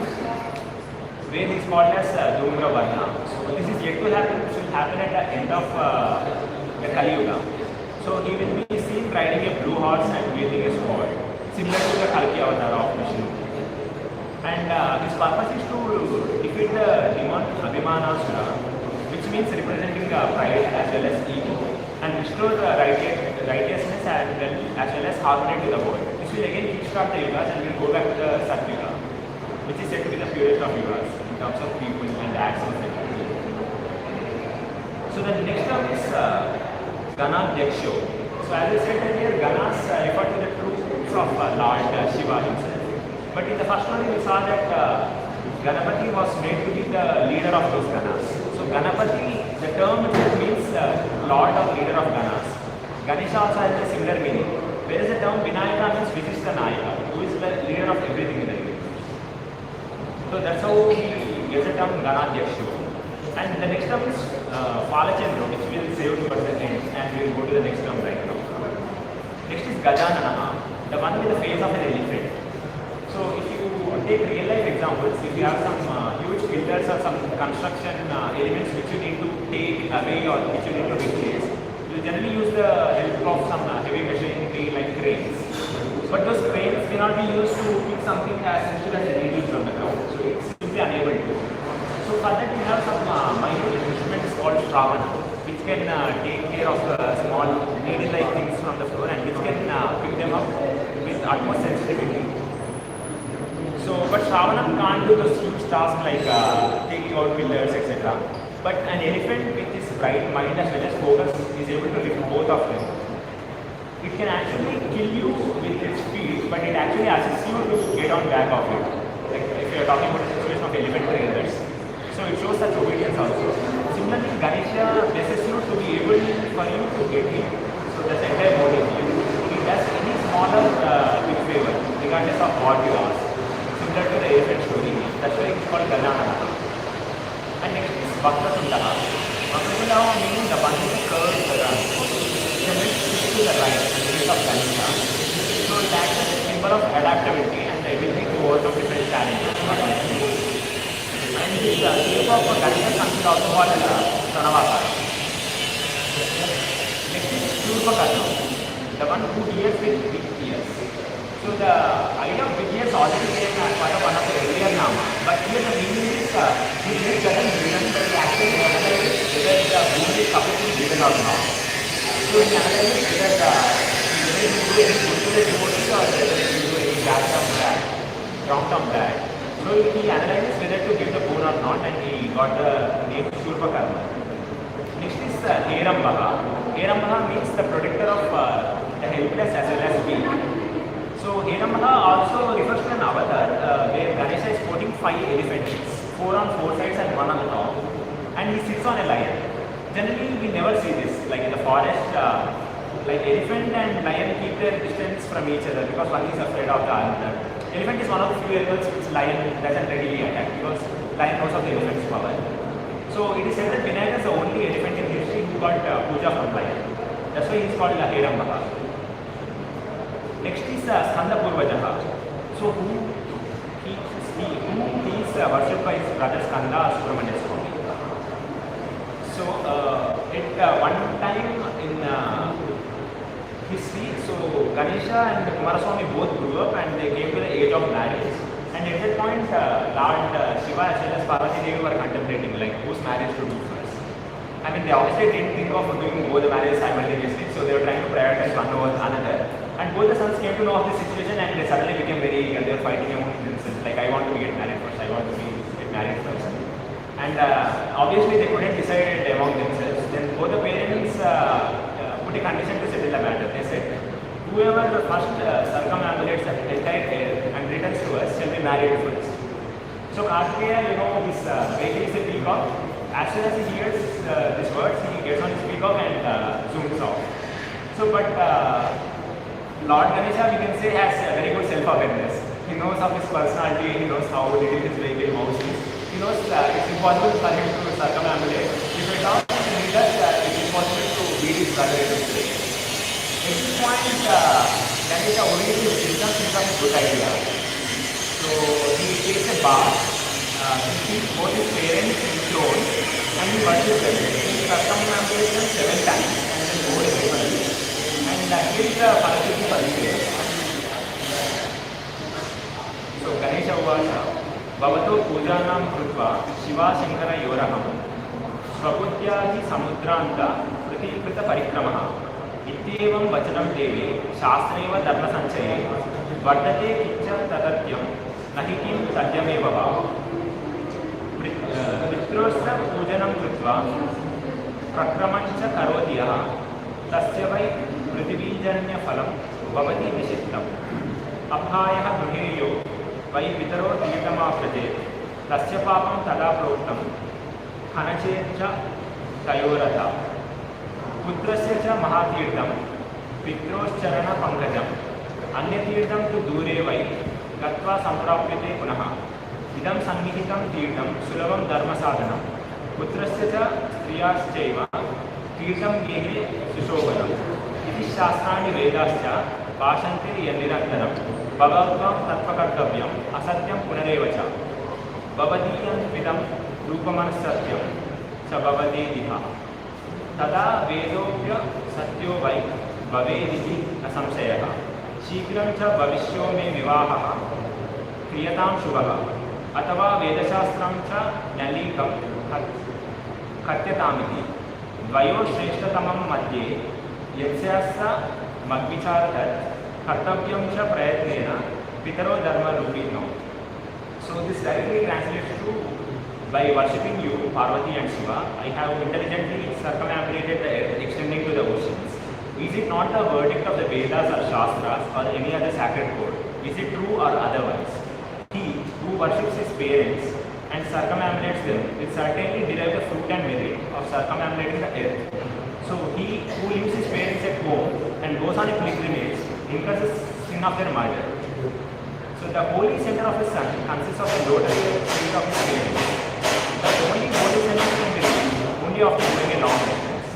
where he is called as Dhumra Varna. So this is yet to happen, which will happen at the end of the Kali Yuga. So he will be seen riding a blue horse and wielding a sword, similar to the Kalki avatar of Vishnu. And his purpose is to defeat the demon Abhimanasura, which means representing pride as well as ego, and restore righteousness as well as harmony to the world. This will again kickstart the yugas and will go back to the Satyuga, which is said to be the purest of yugas in terms of people and actions. So the next term is Gana Deksho. So as I said earlier, Ganas refer to the troops of Lord Shiva himself. But in the first one we saw that Ganapati was made to be the leader of those Ganas. So Ganapati, the term itself means Lord or leader of Ganas. Ganesha also has a similar meaning. Whereas the term Vinayaka means Vishishta Nayaka, who is the leader of everything in the universe. So that's how he gets the term Gana Deksho. And the next term is Falachandra, which we will save towards the end, and we will go to the next term right now. Next is Gajanana, the one with the face of an elephant. So if you take real life examples, if you have some huge pillars or some construction elements which you need to take away or which you need to replace, you generally use the help of some heavy machinery like cranes. But those cranes cannot be used to pick something as simple as a needle from the ground. So it's simply unable to. So for that we have some minor instruments called Shravana, which can take care of small needle-like things from the floor and which can pick them up with utmost sensitivity. So, but Shravana can't do those huge tasks like taking out pillars, etc. But an elephant with its bright mind as well as focus is able to lift both of them. It can actually kill you with its speed, but it actually assists you to get on back of it. Like if you are talking about the situation of elephant trainers. So it shows such obedience also. Similarly, Ganesha blesses you to be able for you to get him. So that's the entire motive. He does any smaller big favor, regardless of what you ask. Similar to the elephant story. That's why it's called Gajanana. And next is Vakratundaha. Vakratundaha meaning the one who curves the run. It's a bit to the right and the base of Ganesha. So that is a symbol of adaptability and the ability to overcome different challenges. And this shape of Ganesha is also called Pranavaka. Next is Shurvakarna, the one who hears with big ears. So the idea of big ears already came as part of one of the earlier Nama, but here the meaning is he hears doesn't remember the actual analysis whether the wound is completely given or not. So he analyzes whether he will do any good to the devotee or whether he will do any bad from that, wrong from that. So he analyzes whether to give the boon or not, and he got the name Shurvakarna. Next is Herambaha. Herambaha means the protector of the helpless as well as weak. So Herambaha also refers to an avatar where Ganesha is sporting 5 elephants, 4 on 4 sides and 1 on the top, and he sits on a lion. Generally we never see this, like in the forest, like elephant and lion keep their distance from each other because one is afraid of the other. Elephant is one of the few animals which lion doesn't readily attack because lion knows of the elephant's power. So it is said that Vinayaka is the only elephant in history who got puja from lion. That's why he is called Herambaha. Next is Skanda Purvajaha. So who he is worshipped by his brother Skanda Subramanya Swami. So at one time in history, so Ganesha and Kumaraswamy both grew up and they came to the age of marriage. And at that point, Lord Shiva as well as Parvati Devi were contemplating like whose marriage to do first. I mean, they obviously didn't think of doing both the marriages simultaneously, so they were trying to prioritize one over another. And both the sons came to know of this situation and they suddenly became very eager. They were fighting among themselves, like I want to get married first, I want to get married first. And obviously they couldn't decide among themselves. Then both the parents put a condition to settle the matter. They said, whoever first circumambulates the entire get married first. So Kartikeya, this baby is a peacock. As soon as he hears these words, he gets on his peacock and zooms off. So, but Lord Ganesha, we can say, has a very good self-awareness. He knows of his personality, he knows how little his vehicle mouse is. He knows it's impossible for him to circumambulate. If it does, he does, it's impossible to beat his brother in this way. At this point, Ganesha only wisdom seems like a good idea. So he takes a bath, he keeps both his parents in the throne, and he worships them. He circumambulates them 7 times and then goes away. And gives the Parashakti for this. So Ganesha Uvasha, Bhavato Pujanam Krutva Shiva Shankara Yoraham Swaputyahi Samudraanta Pratikrita Parikramaha Ityevam Vachanam Devi Shastreva Dharma Sanchaye Vardate Kicha Tadatyam Nahikim Tadyameva Vitrostra Pujanam Krutva Prakramancha Karotiyaha Tasya Vai Prithivijanya Phalam Bhavati Vishittam Abhayaha Gruheyo Vai Vitaro Tiyatama Praje Tasya Papam Tada Proktam Hanachecha Tayorata Putrasya Mahatirtam Pitroscharana Pankajam Anyatirtam tu Dure Vai Gatva Samprapyate Punaha Idam Sangihitam Tirtam Sulavam Dharma Sadhanam Putrasya Striyaschaiva Tirtam Gehe Sushobhanam Iti Shastrani Vedascha Bhashante Yannirantaram Bhagavatam Tattvakartavyam Asatyam Punarevacha Bhavadiyam Vidam Rupamanasatyam Sa Bhavadediha Tada Vedobhya Satyo Vai Bhavediti Asamsayaha Shikram Cha Bhavishyo Me Vivahaha Kriyatam Shubhaha Atava Vedashastram Cha Nalikam Katyatamiti Dvayo Shreshtatamam Madhye Yasyasa Magvichartat Kartavyam Cha Prayatnena Pitaro Dharma Rupino. So this directly translates to, by worshipping you, Parvati and Shiva, I have intelligently circumambulated the earth, extending to the oceans. Is it not the verdict of the Vedas or Shastras or any other sacred code? Is it true or otherwise? He who worships his parents and circumambulates them will certainly derive the fruit and merit of circumambulating the earth. So he who leaves his parents at home and goes on a pilgrimage incurs the sin of their murder. So the holy center of his son consists of the lotus feet of his parents. The only holy center can be reached only after going a long distance.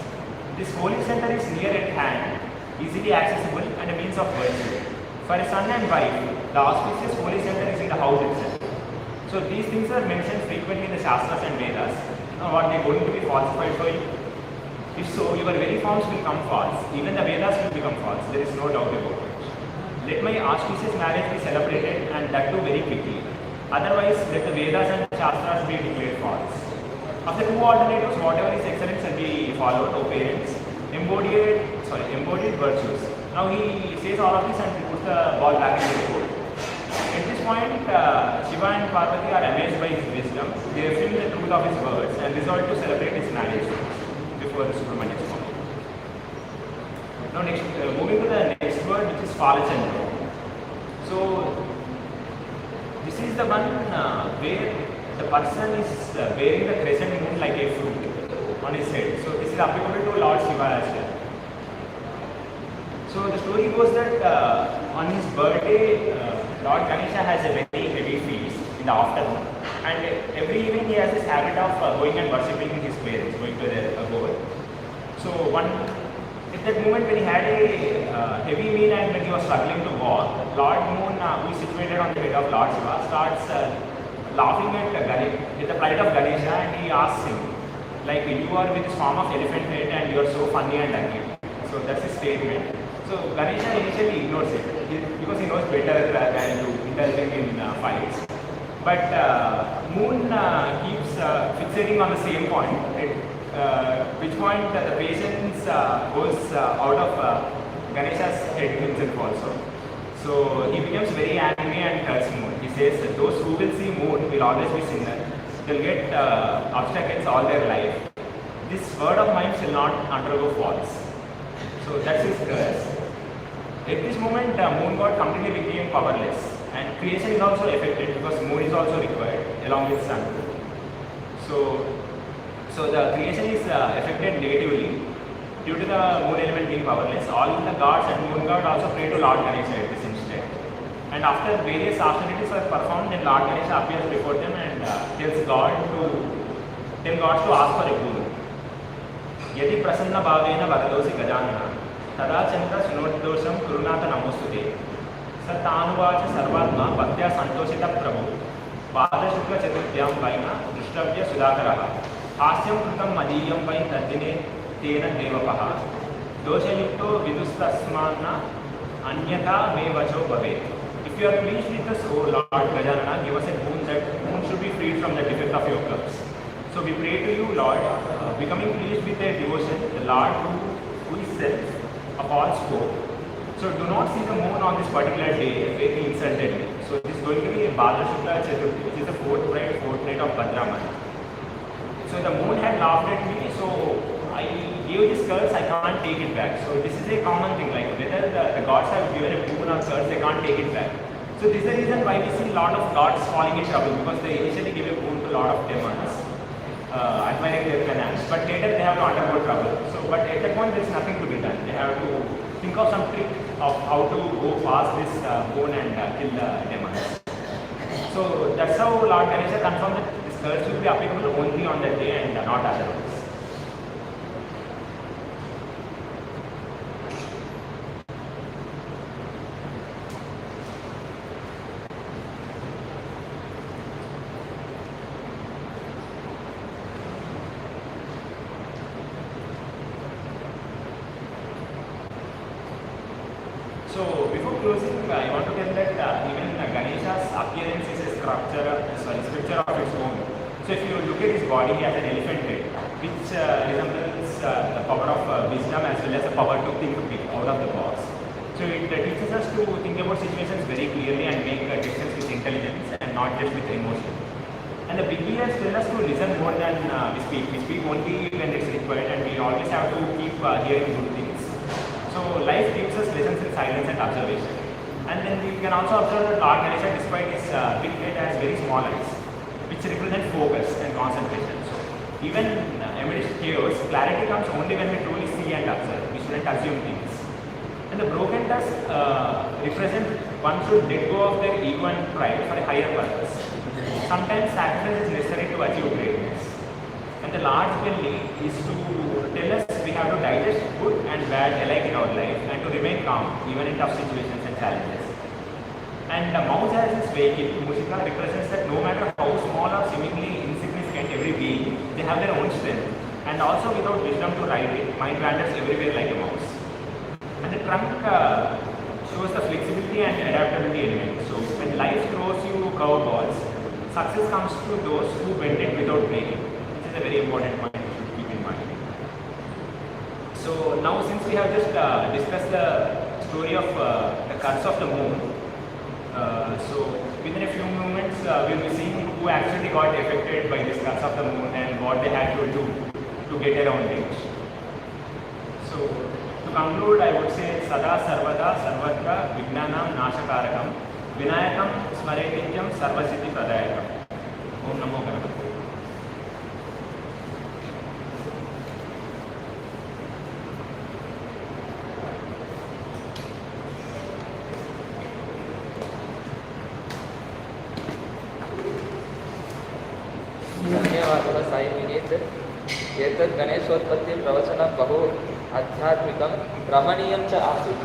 This holy center is near at hand, easily accessible and a means of virtue. For a son and wife, the auspicious holy center is in the house itself. So these things are mentioned frequently in the Shastras and Vedas. Now what they are going to be falsified for you? If so, your very forms will come false. Even the Vedas will become false. There is no doubt about it. Let my auspicious marriage be celebrated, and that too very quickly. Otherwise, let the Vedas and Shastras be declared false. Of the two alternatives, whatever is excellent shall be followed, O parents. Embodied virtues. Now he says all of this and he puts the ball back into the court. At this point, Shiva and Parvati are amazed by his wisdom. They have seen the truth of his words and resolve to celebrate his marriage before the Subramanya Swami. Now next, moving to the next word, which is Falachandra. So this is the one where the person is bearing the crescent moon like a fruit on his head. So this is applicable to Lord Shiva as well. So the story goes that on his birthday, Lord Ganesha has a very heavy feast in the afternoon, and every evening he has this habit of going and worshipping his parents, going to their abode. So at that moment when he had a heavy meal and when he was struggling to walk, Lord Moon, who is situated on the head of Lord Shiva, starts laughing at the plight of Ganesha, and he asks him, like, you are with this form of elephant head and you are so funny and ugly. So that's his statement. So Ganesha initially ignores it because he knows better than to indulge in fights. But Moon keeps fixating on the same point, at which point the patience goes out of Ganesha's head himself also. So he becomes very angry and hurts Moon. He says that those who will see Moon will always be sinners. They'll get obstacles all their life. This word of mine shall not undergo faults. So that's his curse. At this moment, Moon God completely became powerless And creation is also affected because moon is also required along with sun. So the creation is affected negatively due to the moon element being powerless. All the gods and moon god also pray to Lord Ganesha at this instant. And after various austerities are performed, then Lord Ganesha appears before them and tells gods to ask for a boon. Yadi prasanna bhavena varadosi gajanana tada chandra sunodosam kurunata namostute satanuvacha sarvatma patya santoshita prabhu pada shukla chaturthyam vaina drishtavya sudakaraha hasyam kritam madiyam vai tadine tena devapaha doshayukto vidustasmanna anyatha me vacho bhavet. If you are pleased with us, O Lord Gajanana, give us a boon that moon should be freed from the defect of your curse. So we pray to you, Lord, becoming pleased with their devotion, the Lord who is self of all scope. So do not see the moon on this particular day where he insulted me. So this is going to be a Bhadra Shukla Chaturthi, which is the fortnight of Bhadraman. So the moon had laughed at me, so I gave this curse, I can't take it back. So this is a common thing, like whether the gods have given a boon or curse, they can't take it back. So this is the reason why we see a lot of gods falling in trouble, because they initially give a boon to a lot of demons, admiring their finance, but later they have to undergo trouble. So, but at that point there is nothing to be done. They have to think of some trick of how to go past this boon and kill the demons. So that's how Lord Ganesha confirmed that this curse will be applicable only on that day and not otherwise. So before closing, I want to tell that even Ganesha's appearance is a sculpture of its own. So if you look at his body, he has an elephant head, which resembles the power of wisdom as well as the power to think big out of the box. So it teaches us to think about situations very clearly and make decisions with intelligence and not just with emotion. And the big ears tell us to listen more than we speak. We speak only when it's required, and we always have to keep hearing good things. So life gives us lessons in silence and observation. And then we can also observe that Lord Ganesha, despite his big head, has very small eyes, which represent focus and concentration. So even amidst chaos, clarity comes only when we truly see and observe. We shouldn't assume things. And the broken dust represent one should let go of their ego and pride for a higher purpose. Sometimes sacrifice is necessary to achieve greatness. And the large belly is to tell us we have to digest good and bad alike in our life and to remain calm even in tough situations and challenges. And the mouse as its vehicle, Musika, represents that no matter how small or seemingly insignificant every being, they have their own strength. And also without wisdom to ride it, mind wanders everywhere like a mouse. And the trunk shows the flexibility and adaptability element. So when life throws you curveballs, success comes to those who bend it without breaking. Which is a very important point to keep in mind. So now since we have just discussed the story of the curse of the moon, so within a few moments we will be seeing who actually got affected by this curse of the moon and what they had to do to get around it. So to conclude, I would say Sada Sarvada Sarvatra Vignanam Nashakarakam Vinayakam Smaretityam Sarvasiddhi Pradayakam. Om Namo Ganapati. धन्यवादः साई विनीत। एतद् गणेशोत्पत्ति प्रवचनं बहु आध्यात्मिकं रमणीयं च आसीत्।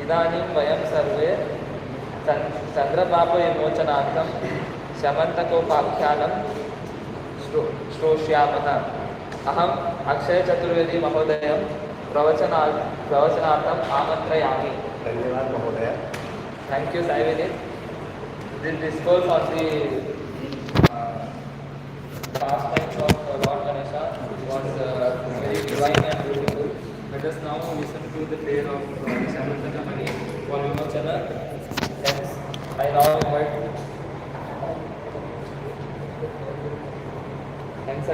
इदानीं वयं सर्वे चन्द्रपापविमोचनार्थं शमन्तकोपाख्यानं श्रोष्यामः। अहम् अक्षयचतुर्वेदी महोदयं प्रवचनार्थम् आमन्त्रयामि। धन्यवाद महोदय। Thank you, Sai Vinit. This discourse on the pastimes of Lord Ganesha was very divine and beautiful. Let us now listen to the prayer of Syamantakamani for Vimochana. Hence, I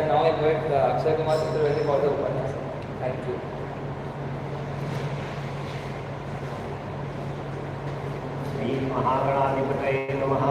now invite Akshay Kumar Chaturvedi for the Upanyasam. Thank you. महागणाधिपतये नमः।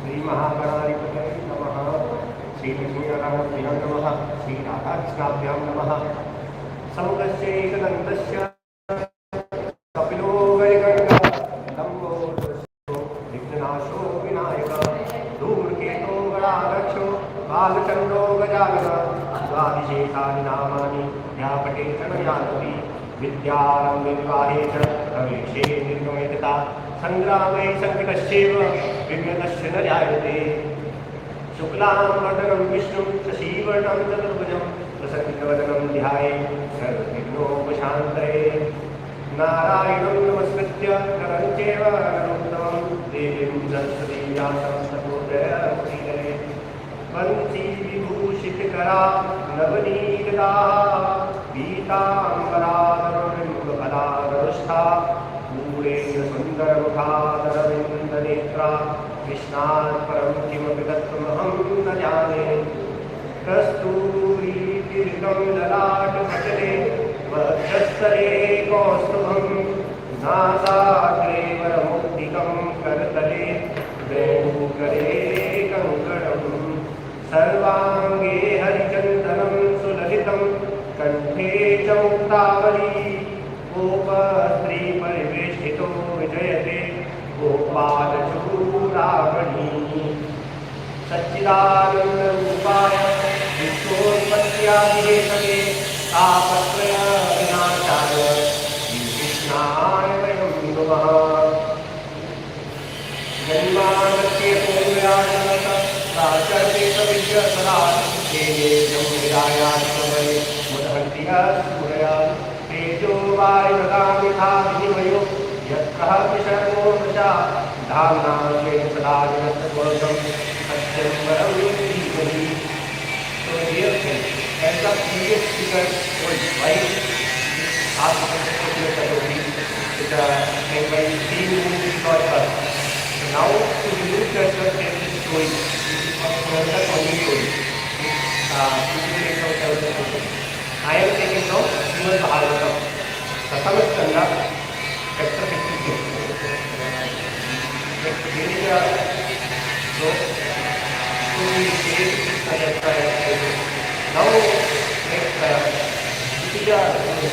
श्री महागणाधिपतये नमः। श्री लक्ष्मीनारायणाभ्यां नमः। श्री राधाकृष्णाभ्यां नमः। समगस्य एकदन्तस्य कपिलो वैगण्डः लम्बोदरस्तो विघ्ननाशो विनायक धूम्रकेतो गणाध्यक्षो बालचन्द्रो गजाननः द्वादशेतानि नामानि या पठेत न जानति विद्यारम्भे विवाहे च प्रवेशे निर्गमे तथा संग्रामे संकटस्यैव विघ्नस्य न जायते। शुक्लांबरधरं विष्णुं शशिवर्णं चतुर्भुजं प्रसन्नवदनं ध्यायेत् सर्वविघ्नोपशान्तये। नारायणं नमस्कृत्य नरं चैव नरोत्तमं देवीं सरस्वतीं व्यासं ततो जयमुदीरये। वंशीविभूषितकरा नवनीतदा पीताम्बराधरबिम्बफलाधरुष्ठा पूरेण सुन्दरमुखादरविन्दनेत्रा कृष्णात् परं किमपि तत्त्वमहं न जाने। कस्तूरीतीर्थं ललाटपटले वक्षस्थले कौस्तुभं नासाग्रे वरमुक्तिकं करतले वेणुकरे कङ्कणं सर्वाङ्गे हरिचन्दनं सुललितं कण्ठे च मुक्तावली गोपस्त्री परिवेष्टितो विजयते गोपालचूडामणि। सच्चिदानन्दरूपाय विश्वोत्पत्त्यादिहेतवे तापत्रयविनाशाय श्रीकृष्णाय वयं नमः। जन्माद्यस्य पूर्वयाजनतः प्राचर्येतविद्यसदा तेजं विरायात्मने मुदहन्ति सूरयात् तेजो वायुर्गामिथा विनिमयो यत्र विशर्मो वृषा धाम्ना स्वेन सदा जगत्सर्वं सत्यं परं धीमहि। So dear friends, as the previous speaker was right, asked the particular Chaturthi is made by three movies for us. So now to use that this story, this is another funny story. I am taking from Srimad Bhagavatam, Prathamaskanda, chapter 56. Here is a sloka. So we say now this is a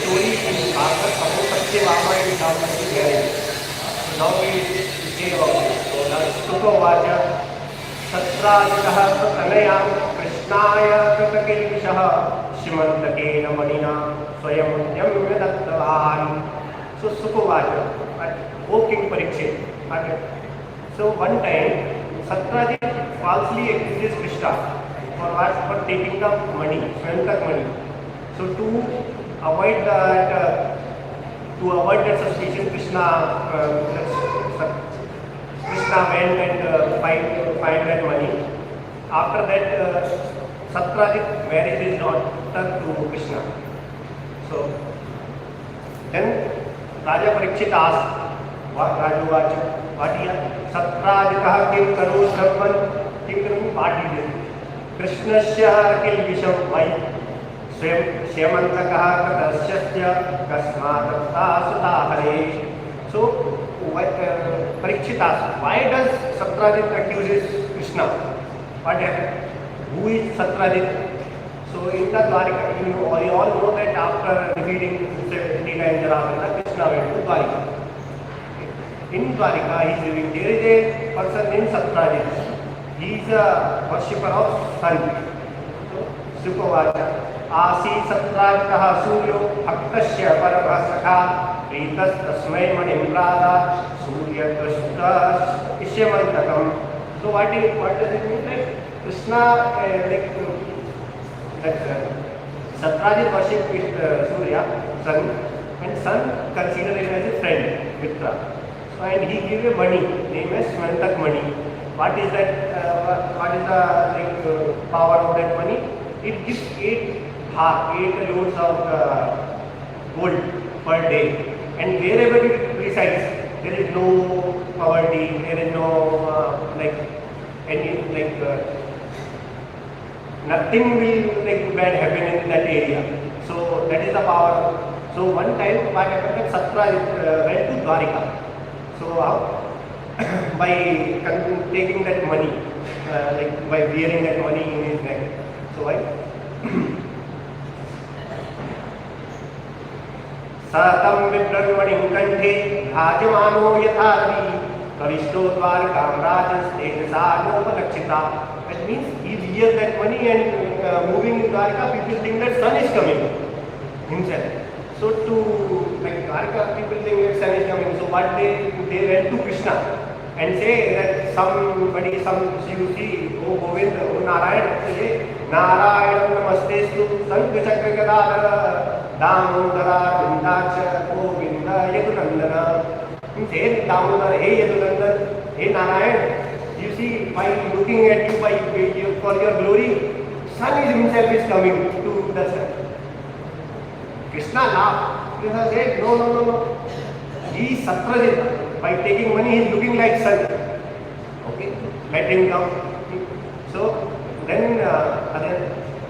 story in Bhagavad about Satyavama and Syamantakamani marriage. Now we say about it. So now Upanyasam सत्राजितः Tanaya कृष्णाय कृतकिल्बिषः श्रीमन्तकेन मणिना स्वयं उद्यम्य दत्तवान्. So Sukhovacha, O King Parikshit. So one time Satyajit falsely accuses Krishna for what? For taking the money, Syamantakamani. So to avoid that suspicion, Krishna went and find that money. After that, Satyajit married his daughter to Krishna. So then Raja Parikshit asked, what Rajuvacha, what he Satyajitah kim karo dhamman kim karo what he did. Krishnasya kilvisham vai Syamantakah katasyasya kasmatata sutahare. So Parikshit asked, why does Satyajit accuse Krishna? What happened? Who is Satyajit? So in the Dwarika, we all know that after defeating Vinayaka and Jaravana, Krishna went to Dwarika. In Dwarika, he is living. There is a person named Satyajit. He is a worshipper of sun. So Sukhovacha, Asi Satyajitah Suryo Bhaktasya Paramah Sakha Pritas Tasmai Manimrada Surya Surya Krishna Syamantakamani. So what does it mean? Like Krishna, Satrajit worship Surya, sun, and sun considered him as a friend, Mitra. So and he gave a money named as Syamantakamani. What is that? What is the power of that money? It gives 8 loads of gold per day, and wherever it resides, there is no poverty, there is no nothing will bad happen in that area. So that is the power. So one time what happened that Satra went to Dwarika. So by taking that money, by wearing that money in his neck. So why? Satam vibrahmani kanthe rajamano yathari kavishto dwarkam rajaste sarnopalakshita. That means he wears that money and moving in Dwarka, people think that sun is coming himself. So to Dwarka, people think that sun is coming. So what they went to Krishna and say that somebody, you see, oh Govind, oh Narayan, say Narayan namastestu Sankha Chakra Gadadhara Damodara Vindaksha Govinda Yadunandana. Hey Damodara, hey Yadunandana, hey Narayan. You see, by looking at you, for your glory, sun is himself is coming to the sun. Krishna laughed. Krishna said, no. He is Satrajit. By taking money, he is looking like sun. Okay, let him come. So then,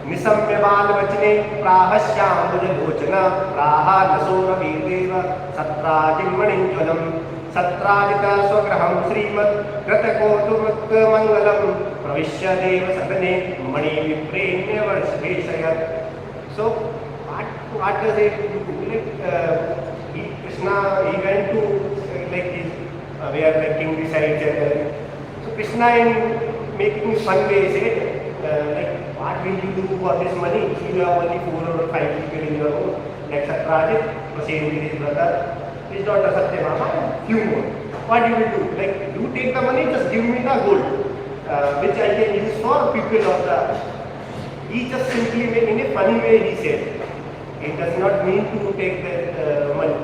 Nisamya Balvachane Prahasyam Bujalochana Praha Nasora Videva Satrajim Maninjvalam Satrajita Swagraham Srimad Kratakotumuk Mangalam Pravishya Deva Satane Mani Viprenya Varshveshayat. So what does it do? Krishna, he went to his where the king resides. So Krishna, in making fun way, said what will you do for this money? You have only 4 or 5 people in your home. Like Satrajit, Prasen with his brother, his daughter Satyabhama, and few more. What you will do? You take the money, just give me the gold, which I can use for people of the. He just simply in a funny way he said. It does not mean to take that money.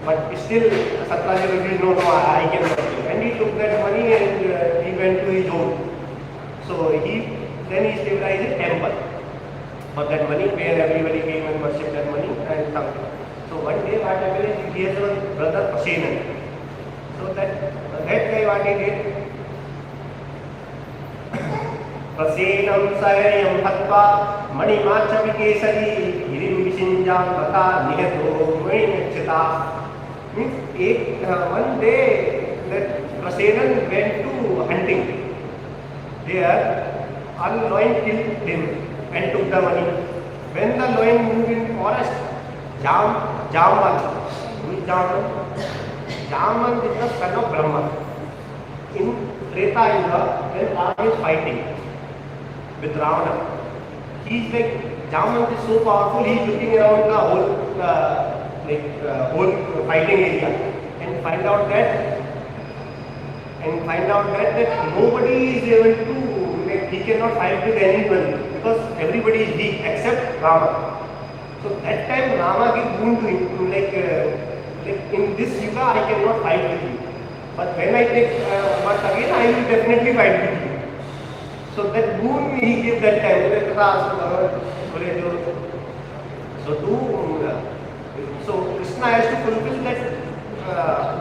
But still, Satrajit will no, I cannot take. And he took that money and he went to his home. So then he stabilized a temple for that money, where everybody came and worshipped that money and something. So one day what happened is he has a brother Prasenan. So that guy what he did? Prasenam Sayayam Hatva Mani Machavi Kesari Hirim Vishinjam Vata Nihato Mani Means one day that Prasenan went to hunting. There, one lion killed him and took the money. When the lion moved in forest, Jaman, who is Jaman? Jaman is the son of Brahma. In Treta Yuga, when Ram is fighting with Ravana, he is Jaman is so powerful, he is looking around the whole fighting area and find out that that nobody is able to, he cannot fight with anyone because everybody is weak except Rama. So that time Rama gives boon to him, in this yuga I cannot fight with you, but when I take but again I will definitely fight with you. So that boon he gave that time. So Krishna has to fulfill that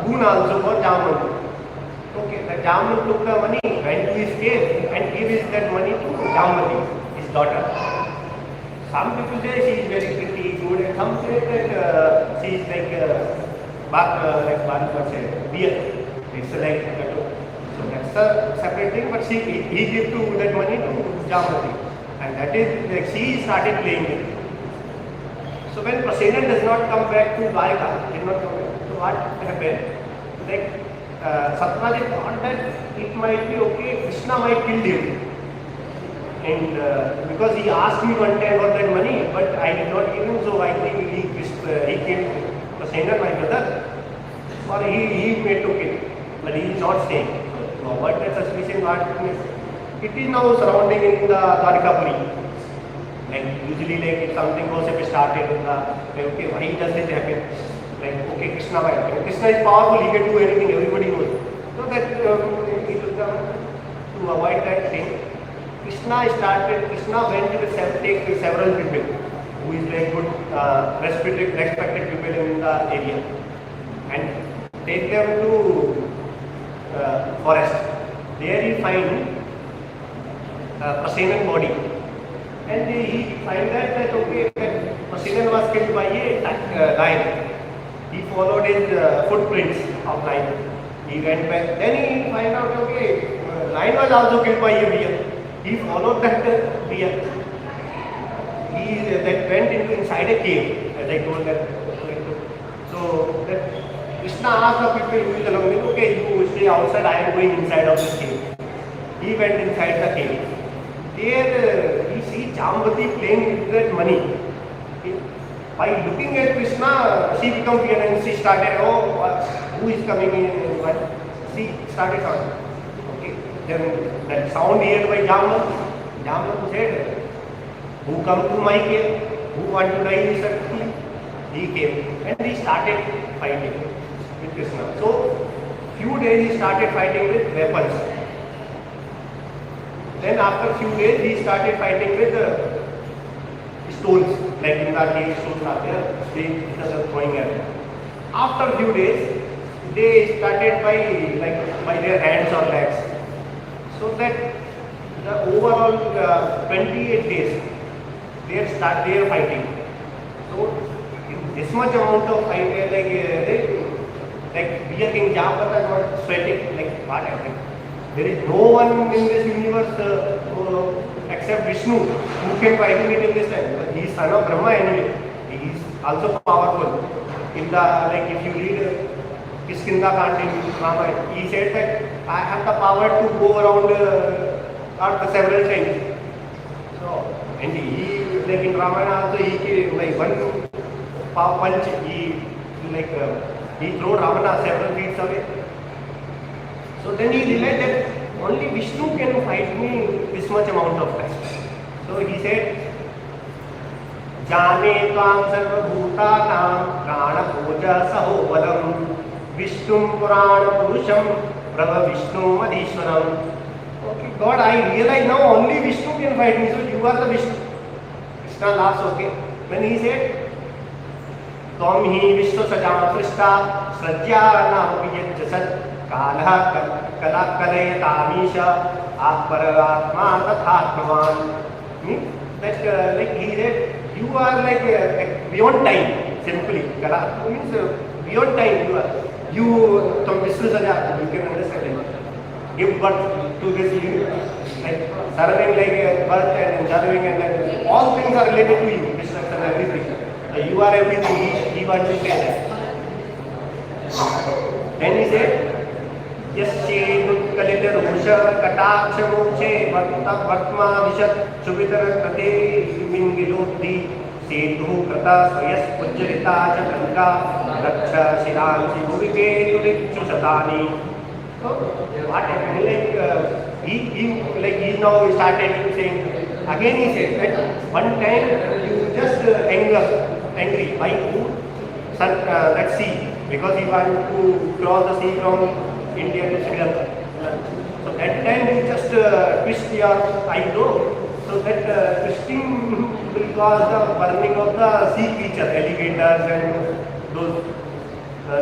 boon also for Jaman. Okay, the Jaman took the money, went to his cave and gave that money to Jamati, his daughter. Some people say she is very pretty, good, and some say that she is like beer. It's like so that's a separate thing. But he gave to that money to Jamati, and that is she started playing it. So when Prasenan does not come back to Dwarka, so what happened? Satrajit thought that it might be okay, Krishna might kill him. And because he asked me one time for that money, but I did not give him, so I think he killed Prasenan, my brother, or he may took it. but he is not staying. So to avoid that suspicion, what it is now surrounding in the Dwarkapuri. Like usually, like if something gossip started in the, okay, why does this happen? Like, okay, Krishna, why? Krishna is powerful, he can do anything, everybody knows. So that to avoid that thing, Krishna went to take several people who is like good, respected people in the area and take them to forest. There he find Prasenan body. And he find that okay, Prasenan was killed by a lion. He followed his footprints of lion. He went back. Then he find out okay, lion was also killed by a bear. He followed that bear. He that went into inside a cave, as I told that. So that Krishna asked the people who is along with, okay, you stay outside. I am going inside of this cave. He went inside the cave. There we see Jambati playing with that money. By looking at Krishna, she became fear and she started, who is coming in? What? She started talking. Okay. Then that sound heard by Jambat said, who come to my cave? Who want to die instantly? He came and he started fighting with Krishna. So few days he started fighting with weapons. Then after few days he started fighting with stones, like in the cave stones are there, they are throwing at them. After few days, they started by their hands or legs. So that the overall 28 days, they are fighting. So in this much amount of fight, like we are in Jambata got sweating, like what happened? There is no one in this universe except Vishnu who can fight it in this time. But he is son of Brahma anyway. He is also powerful. In the if you read Kiskinda Kant in Ramayana, he said that I have the power to go around Earth several times. So and he in Ramayana also he one punch he he threw Ravana several feet away. So then he realized that only Vishnu can fight me this much amount of time. So he said, Jane tvam sarva bhutanam prana puja saho balam Vishnum purana purusham prabha Vishnu madhishwaram. Okay, God, I realize now only Vishnu can fight me, so you are the Vishnu. Krishna laughs, okay. When he said, Tvam hi Vishnu sajam Krishna sajya naam vijat jasad Kalha kalayatamisha aparatma tathatman. That he said, you are beyond time, simply. Kala means beyond time you are. You from Vishnu Saja, you can understand it. Give birth to this universe. Like serving birth and serving and all things are related to you, Vishnu and everything. You are everything, he wants to say that. Then he said, यश्चेदुत्कलितरुष कटाक्षमोक्षे वर्त्मा विशत् सुवितर कृते मिङ्गिलोद्धि सेतुः कृता स्वयस्पुज्जरिता च गङ्गा रक्ष शिरांसि भुविके तुलिक्षुशतानि. So what happened? He now started saying, again he said that one time you just angry by who? That sea, because he wanted to cross the sea from India to Sri Lanka. So that time you just twist your eyebrow. So that twisting will cause the burning of the sea creatures, alligators and those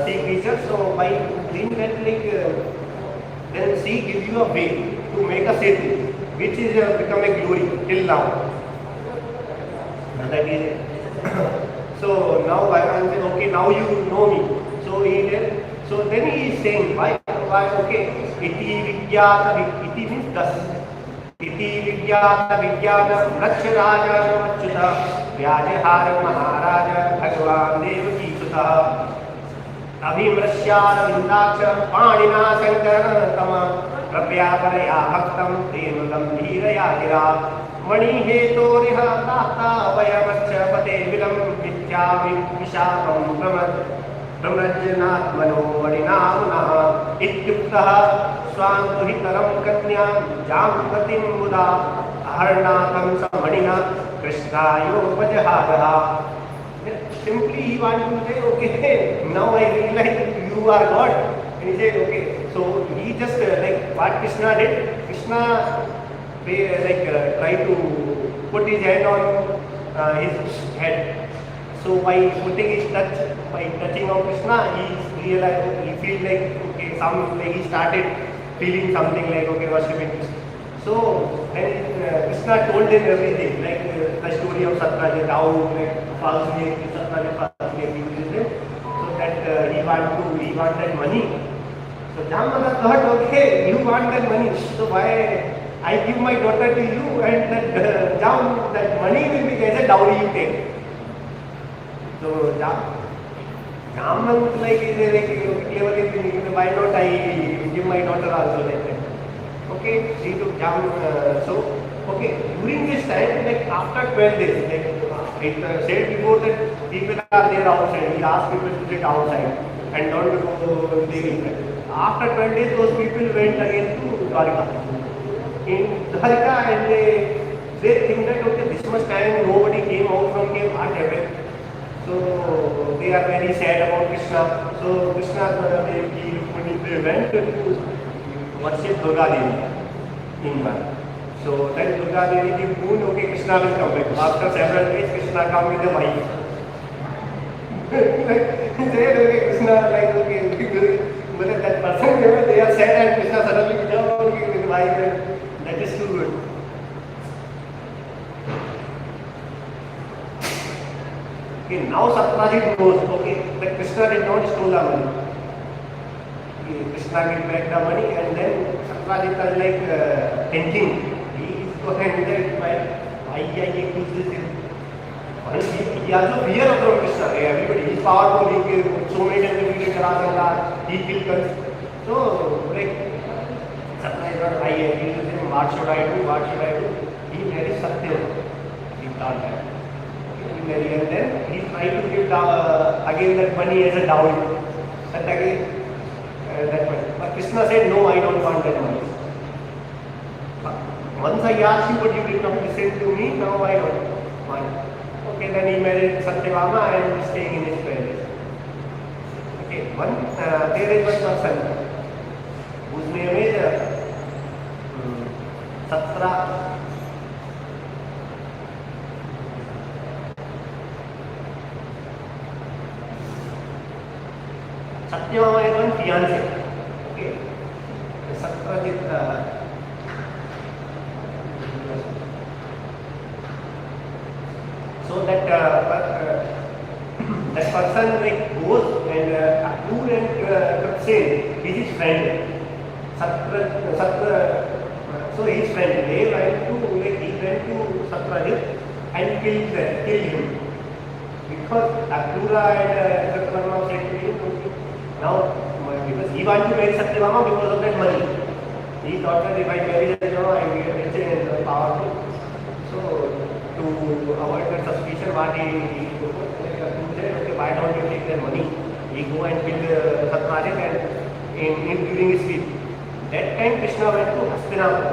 sea creatures. So by doing that, then sea gives you a way to make a setu, which is become a glory till now. That is it. So now I am saying, okay, now you know me. So then he is saying, why okay, iti vidyata, iti means thus. Iti vidyata vidyata rakshya raja achyuta vyajahara maharaja bhagavan devaki sutta abhimrasyara vindaksha panina sankara tama prapyaparaya bhaktam tenu gambhiraya gira mani hetoriha tata vayamaccha pate vilam vidyavim vishakam brahmat ब्रह्मज्ञनात्मनो वणिनामुनः इत्युक्तः स्वान्तुहितरं कन्यां जाम्पतिं मुदा अहर्णाथं समणिना कृष्णायोपजहारः. Simply he wanted to say, okay, now I realize you are God. And he said, okay. So he just like what Krishna did. Krishna tried to put his hand on his head. So by putting his touch, by touching of Krishna, he realized, he feel like okay, he started feeling something like okay, worshipping Krishna. So then Krishna told him everything, like the story of Satyajit, how like falsely Satyajit falsely accused him, so that he wanted money. So Jamana thought, okay, you want that money, so why I give my daughter to you, and that money will be as a dowry you take. So Jamana like is like cleverly thinking, why not I give my daughter also like that. Okay, she took so okay, during this time, like after 12 days, like it said before that people are there outside, he asked people to sit outside and don't go there. After 12 days, those people went again to Dwarka. In Dwarka, and they think that okay, this much time nobody came out from cave, what happened? So they are very sad about Krishna. So Krishna they went to worship Durga Devi in one. So then Durga Devi gave boon, okay, Krishna will come back. After several days, Krishna come with a wife. Krishna like okay, but that person they are sad and Krishna suddenly come with wife, and that is too good. Okay, now Satyajit knows, okay, that Krishna did not steal the money. Krishna gave back the money, and then Satyajit was like thinking, he is going to why I accuse this him. He also fear of Krishna. Everybody, he is powerful, he so many times he killed us. So like Satyajit, I accuse him, what should I do? He married Satya. He thought that. He married, and then he tried to give again that money as a dowry. That again that money. But Krishna said, no, I don't want that money. Once I asked you, but you did not listen to me, now I don't want. Okay, then he married Satyabhama and is staying in his palace. Okay, there is one person whose name is Satra. Satyabhama is one fiancé. Okay, Satyajit. So that that person like goes and Akur and Kapsen is his friend. So his friend he went to Satyajit and killed him because Akura and Satyabhama said to him, now because he wanted to marry Satyabhama because of that money. He thought that if I marry Satyabhama, I will get rich and powerful. So to avoid that suspicion, what he said, okay, why don't you take their money? He go and kill Satyajit and during his sleep. That time Krishna went to Hastinapur.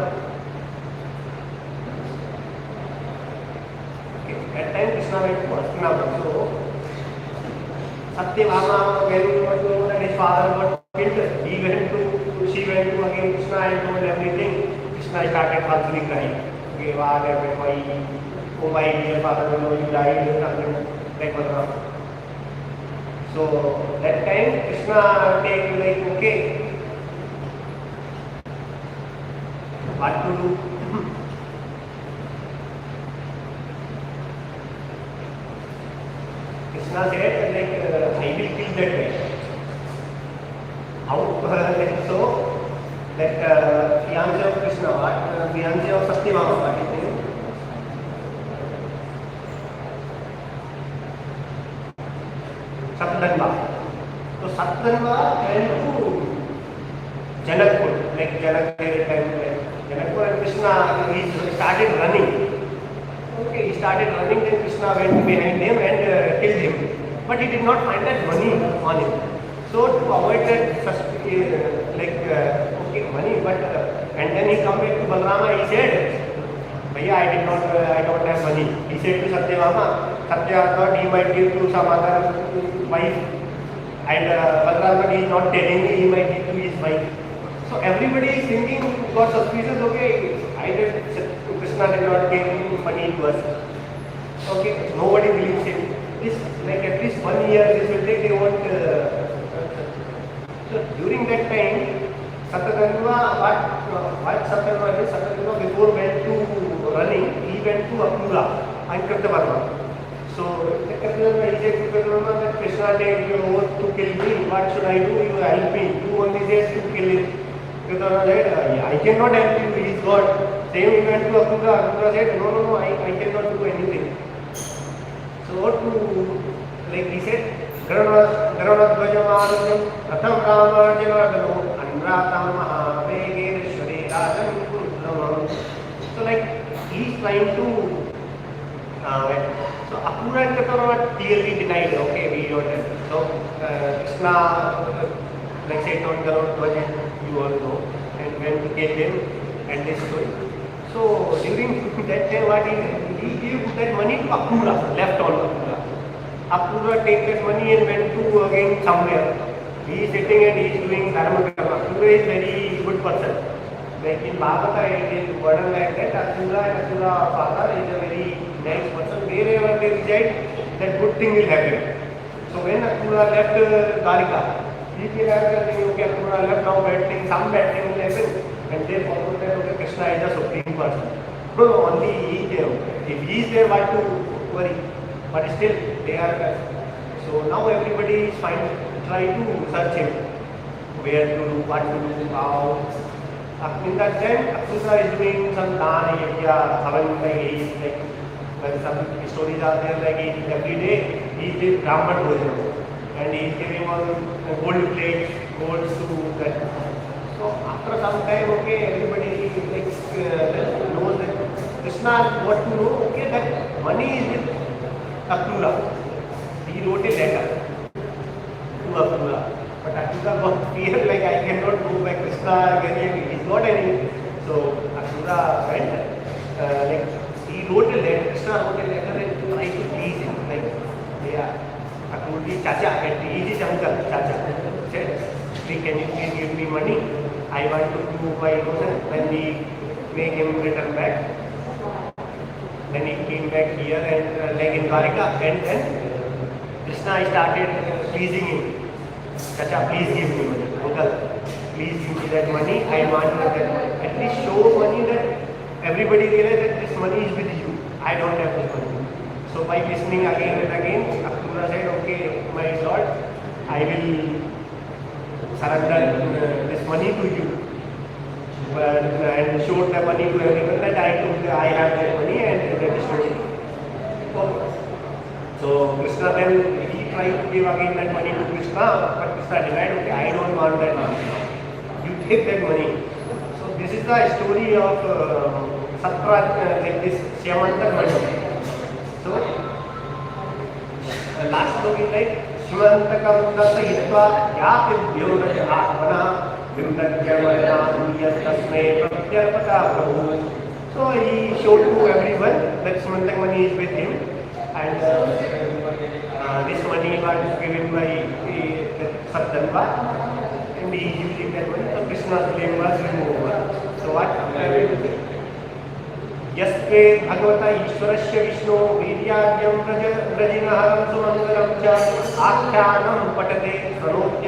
Okay, that time Krishna went to Hastinapur. So Satyabhama, when he was to know that his father got killed, she went to again Krishna and told everything. Krishna started falsely crying. Okay, why, oh my dear father, you died, something like that. So that time Krishna take like okay, what to do? Krishna said like I will kill that guy. How so that fiancé of Krishna, fiancé of Satyabhama, what is his name? Satyanva. So Satyanva went to Janakpur, like Janakpur and Krishna, he started running. Okay, he started running, then Krishna went behind him and killed him. but he did not find that money on him. So to avoid that, okay, money, but and then he come back to Balrama. He said, "Bhaiya, I don't have money." He said to Satyabhama. Satya thought he might give to some other wife, and Balrama is not telling me, he might give to his wife. So everybody is thinking, got suspicious. Okay, Krishna did not give money to us. Okay, nobody believes him. This, like at least 1 year, this will take. They want. So during that time, what Satyadeva before went to running, he went to Abhanga and Kritavarma. So Kritavarma, he said to Kritavarma that Krishna take your oath to kill me. What should I do? You help me. You only said to kill him. Kritavarma said, I cannot help you. He is God. Same he went to Abhanga. Abhanga said, no, I cannot do anything. So like he said, Granadvajamarajam Ratham Ramarjanardano Anratam Mahavegeshwari Rajam Kurudamam. So like he is trying to so Apura and Kritavarma clearly denied, okay, we don't have. So Krishna, like said on Granadvajan, you all know, and went to get him and this story. So during that time, what he gave that money to Apura, left on Apura. Apura take that money and went to again somewhere. He is sitting and he is doing dharma karma. Apura is very good person. Like in Bhagavata, it is worded like that. Apura and Apura father is a very nice person. Wherever they reside, that good thing will happen. So when Apura left Dwarika, he came after thinking, okay, Apura left, now bad thing, some bad thing will happen. And they followed that, okay, Krishna is a supreme person. No, only he is there. If he is there, what to worry? But still, they are. So now everybody is trying to search him. Where to do, what to do, how. In that time, Apura is doing some dana, yajna, havan, like when some stories are there, like every day he did Brahman bhojan. And he is giving all gold plates, golds to that. So after some time, okay, everybody knows that Krishna what to know, okay, that money is with Apura. He wrote a letter to Apura. But Apura got fear, like I cannot go back, Krishna again, he's not any. So Apura went, like he wrote a letter, Krishna wrote a letter and tried to please him, like, yeah, Apura, Chacha, he is his uncle, Chacha, said, can you please give me money? I want to prove my innocence. Then we make him return back. Then he came back here and like in Dwarika, and then Krishna started pleasing him. Chacha, please give me money. Uncle, please give me that money. I want to at least show money that everybody realizes that this money is with you. I don't have this money. So by listening again and again, Apura said, okay, my Lord, I will surrender this money to you, and showed the money to everyone that I have that money and that is story. So Krishna then he tried to give again that money to Krishna, but Krishna denied, okay, I don't want that money. You take that money. So this is the story of Satra, like this Syamantakamani. So last story like Syamantakamani Yatibhyo Atmana Vimnatyamana Tasmai Pratyarpata Prabhu. So he showed to everyone that Syamantakamani is with him, and this money was given by Satyadeva, and he is using that money. So Krishna's blame was removed. So what happened? यस्ते भगवता ईश्वरस्य विष्णु वीर्याद्यं व्रजिनहरं सुमंगलं च आख्यानं पठते प्रणोत्य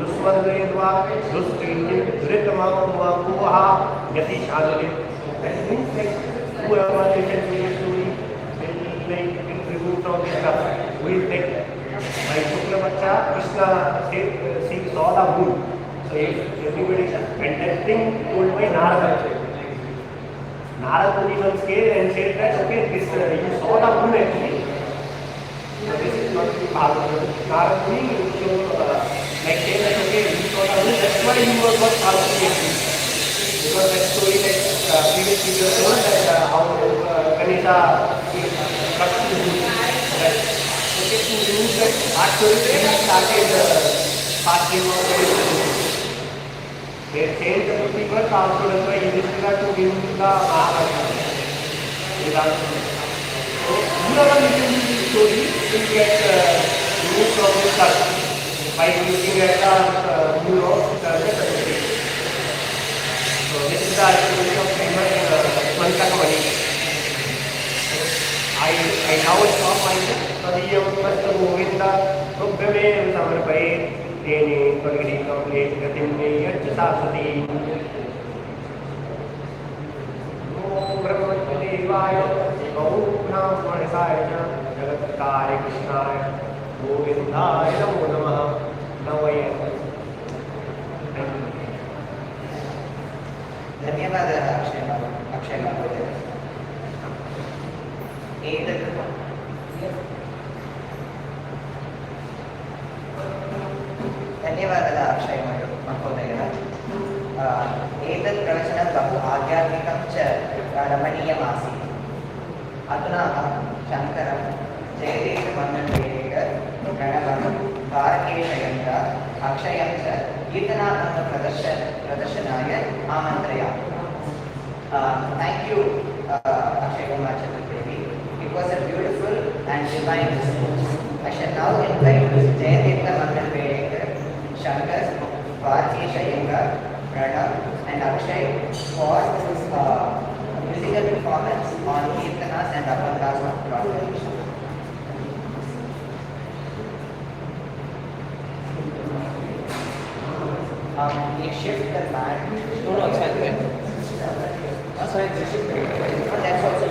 नुस्मन्द्रयद्वा दुष्कृतिं धृतमवपुवः यति शादले. Whoever listens to this story will like remove from this stuff. Will take by Shukla Bacha, Krishna saw the moon. So everybody, and that thing told by Narada. Narada Muni was scared and said that, okay, this you saw the moon actually. So this is not the Bhagavad. Narada Muni like saying that, okay, you saw the moon, that's why you were not hallucinating. Because that story like previous video told that how Ganesha cut the moon. Okay, to remove that actually they started passing on they changed the people also by Yudhishthira to give the Mahabharata. So whoever listens to this story will get news from this culture by looking at the view of the certificate. So this is the story of Syamantakamani. I now stop myself. Tadiyam Masta Govinda Ubhave Samarpaye Tene Pagadi Kamle Gatimne Yachasasati Om Brahmadevaya Om Brahmadesaya Jagatkare Krishnaya Govindaya Namo Namaha Namaye. धन्यवादः अक्षय महोदय। धन्यवादः अक्षय महोदयः। एतत् प्रवचनं बहु आध्यात्मिकं च रमणीयमासीत्। अधुना शङ्करं जयदेवमन्नवेडेकर प्रणवं भारकेशयं च अक्षयं च कीर्तनात्मकप्रदर्शनाय आमन्त्रयामि। Thank you, Akshay Kumar Chaturthi. It was a beautiful and divine discourse. I shall now invite Jayadeva Mangal Vedekar, Shankar, Bharati Shayenga, Pranav, and Akshay for musical performance on Kirtanas and Abhangas of Lord Ganesha. We shift the mat. No, outside there. Outside this. That's also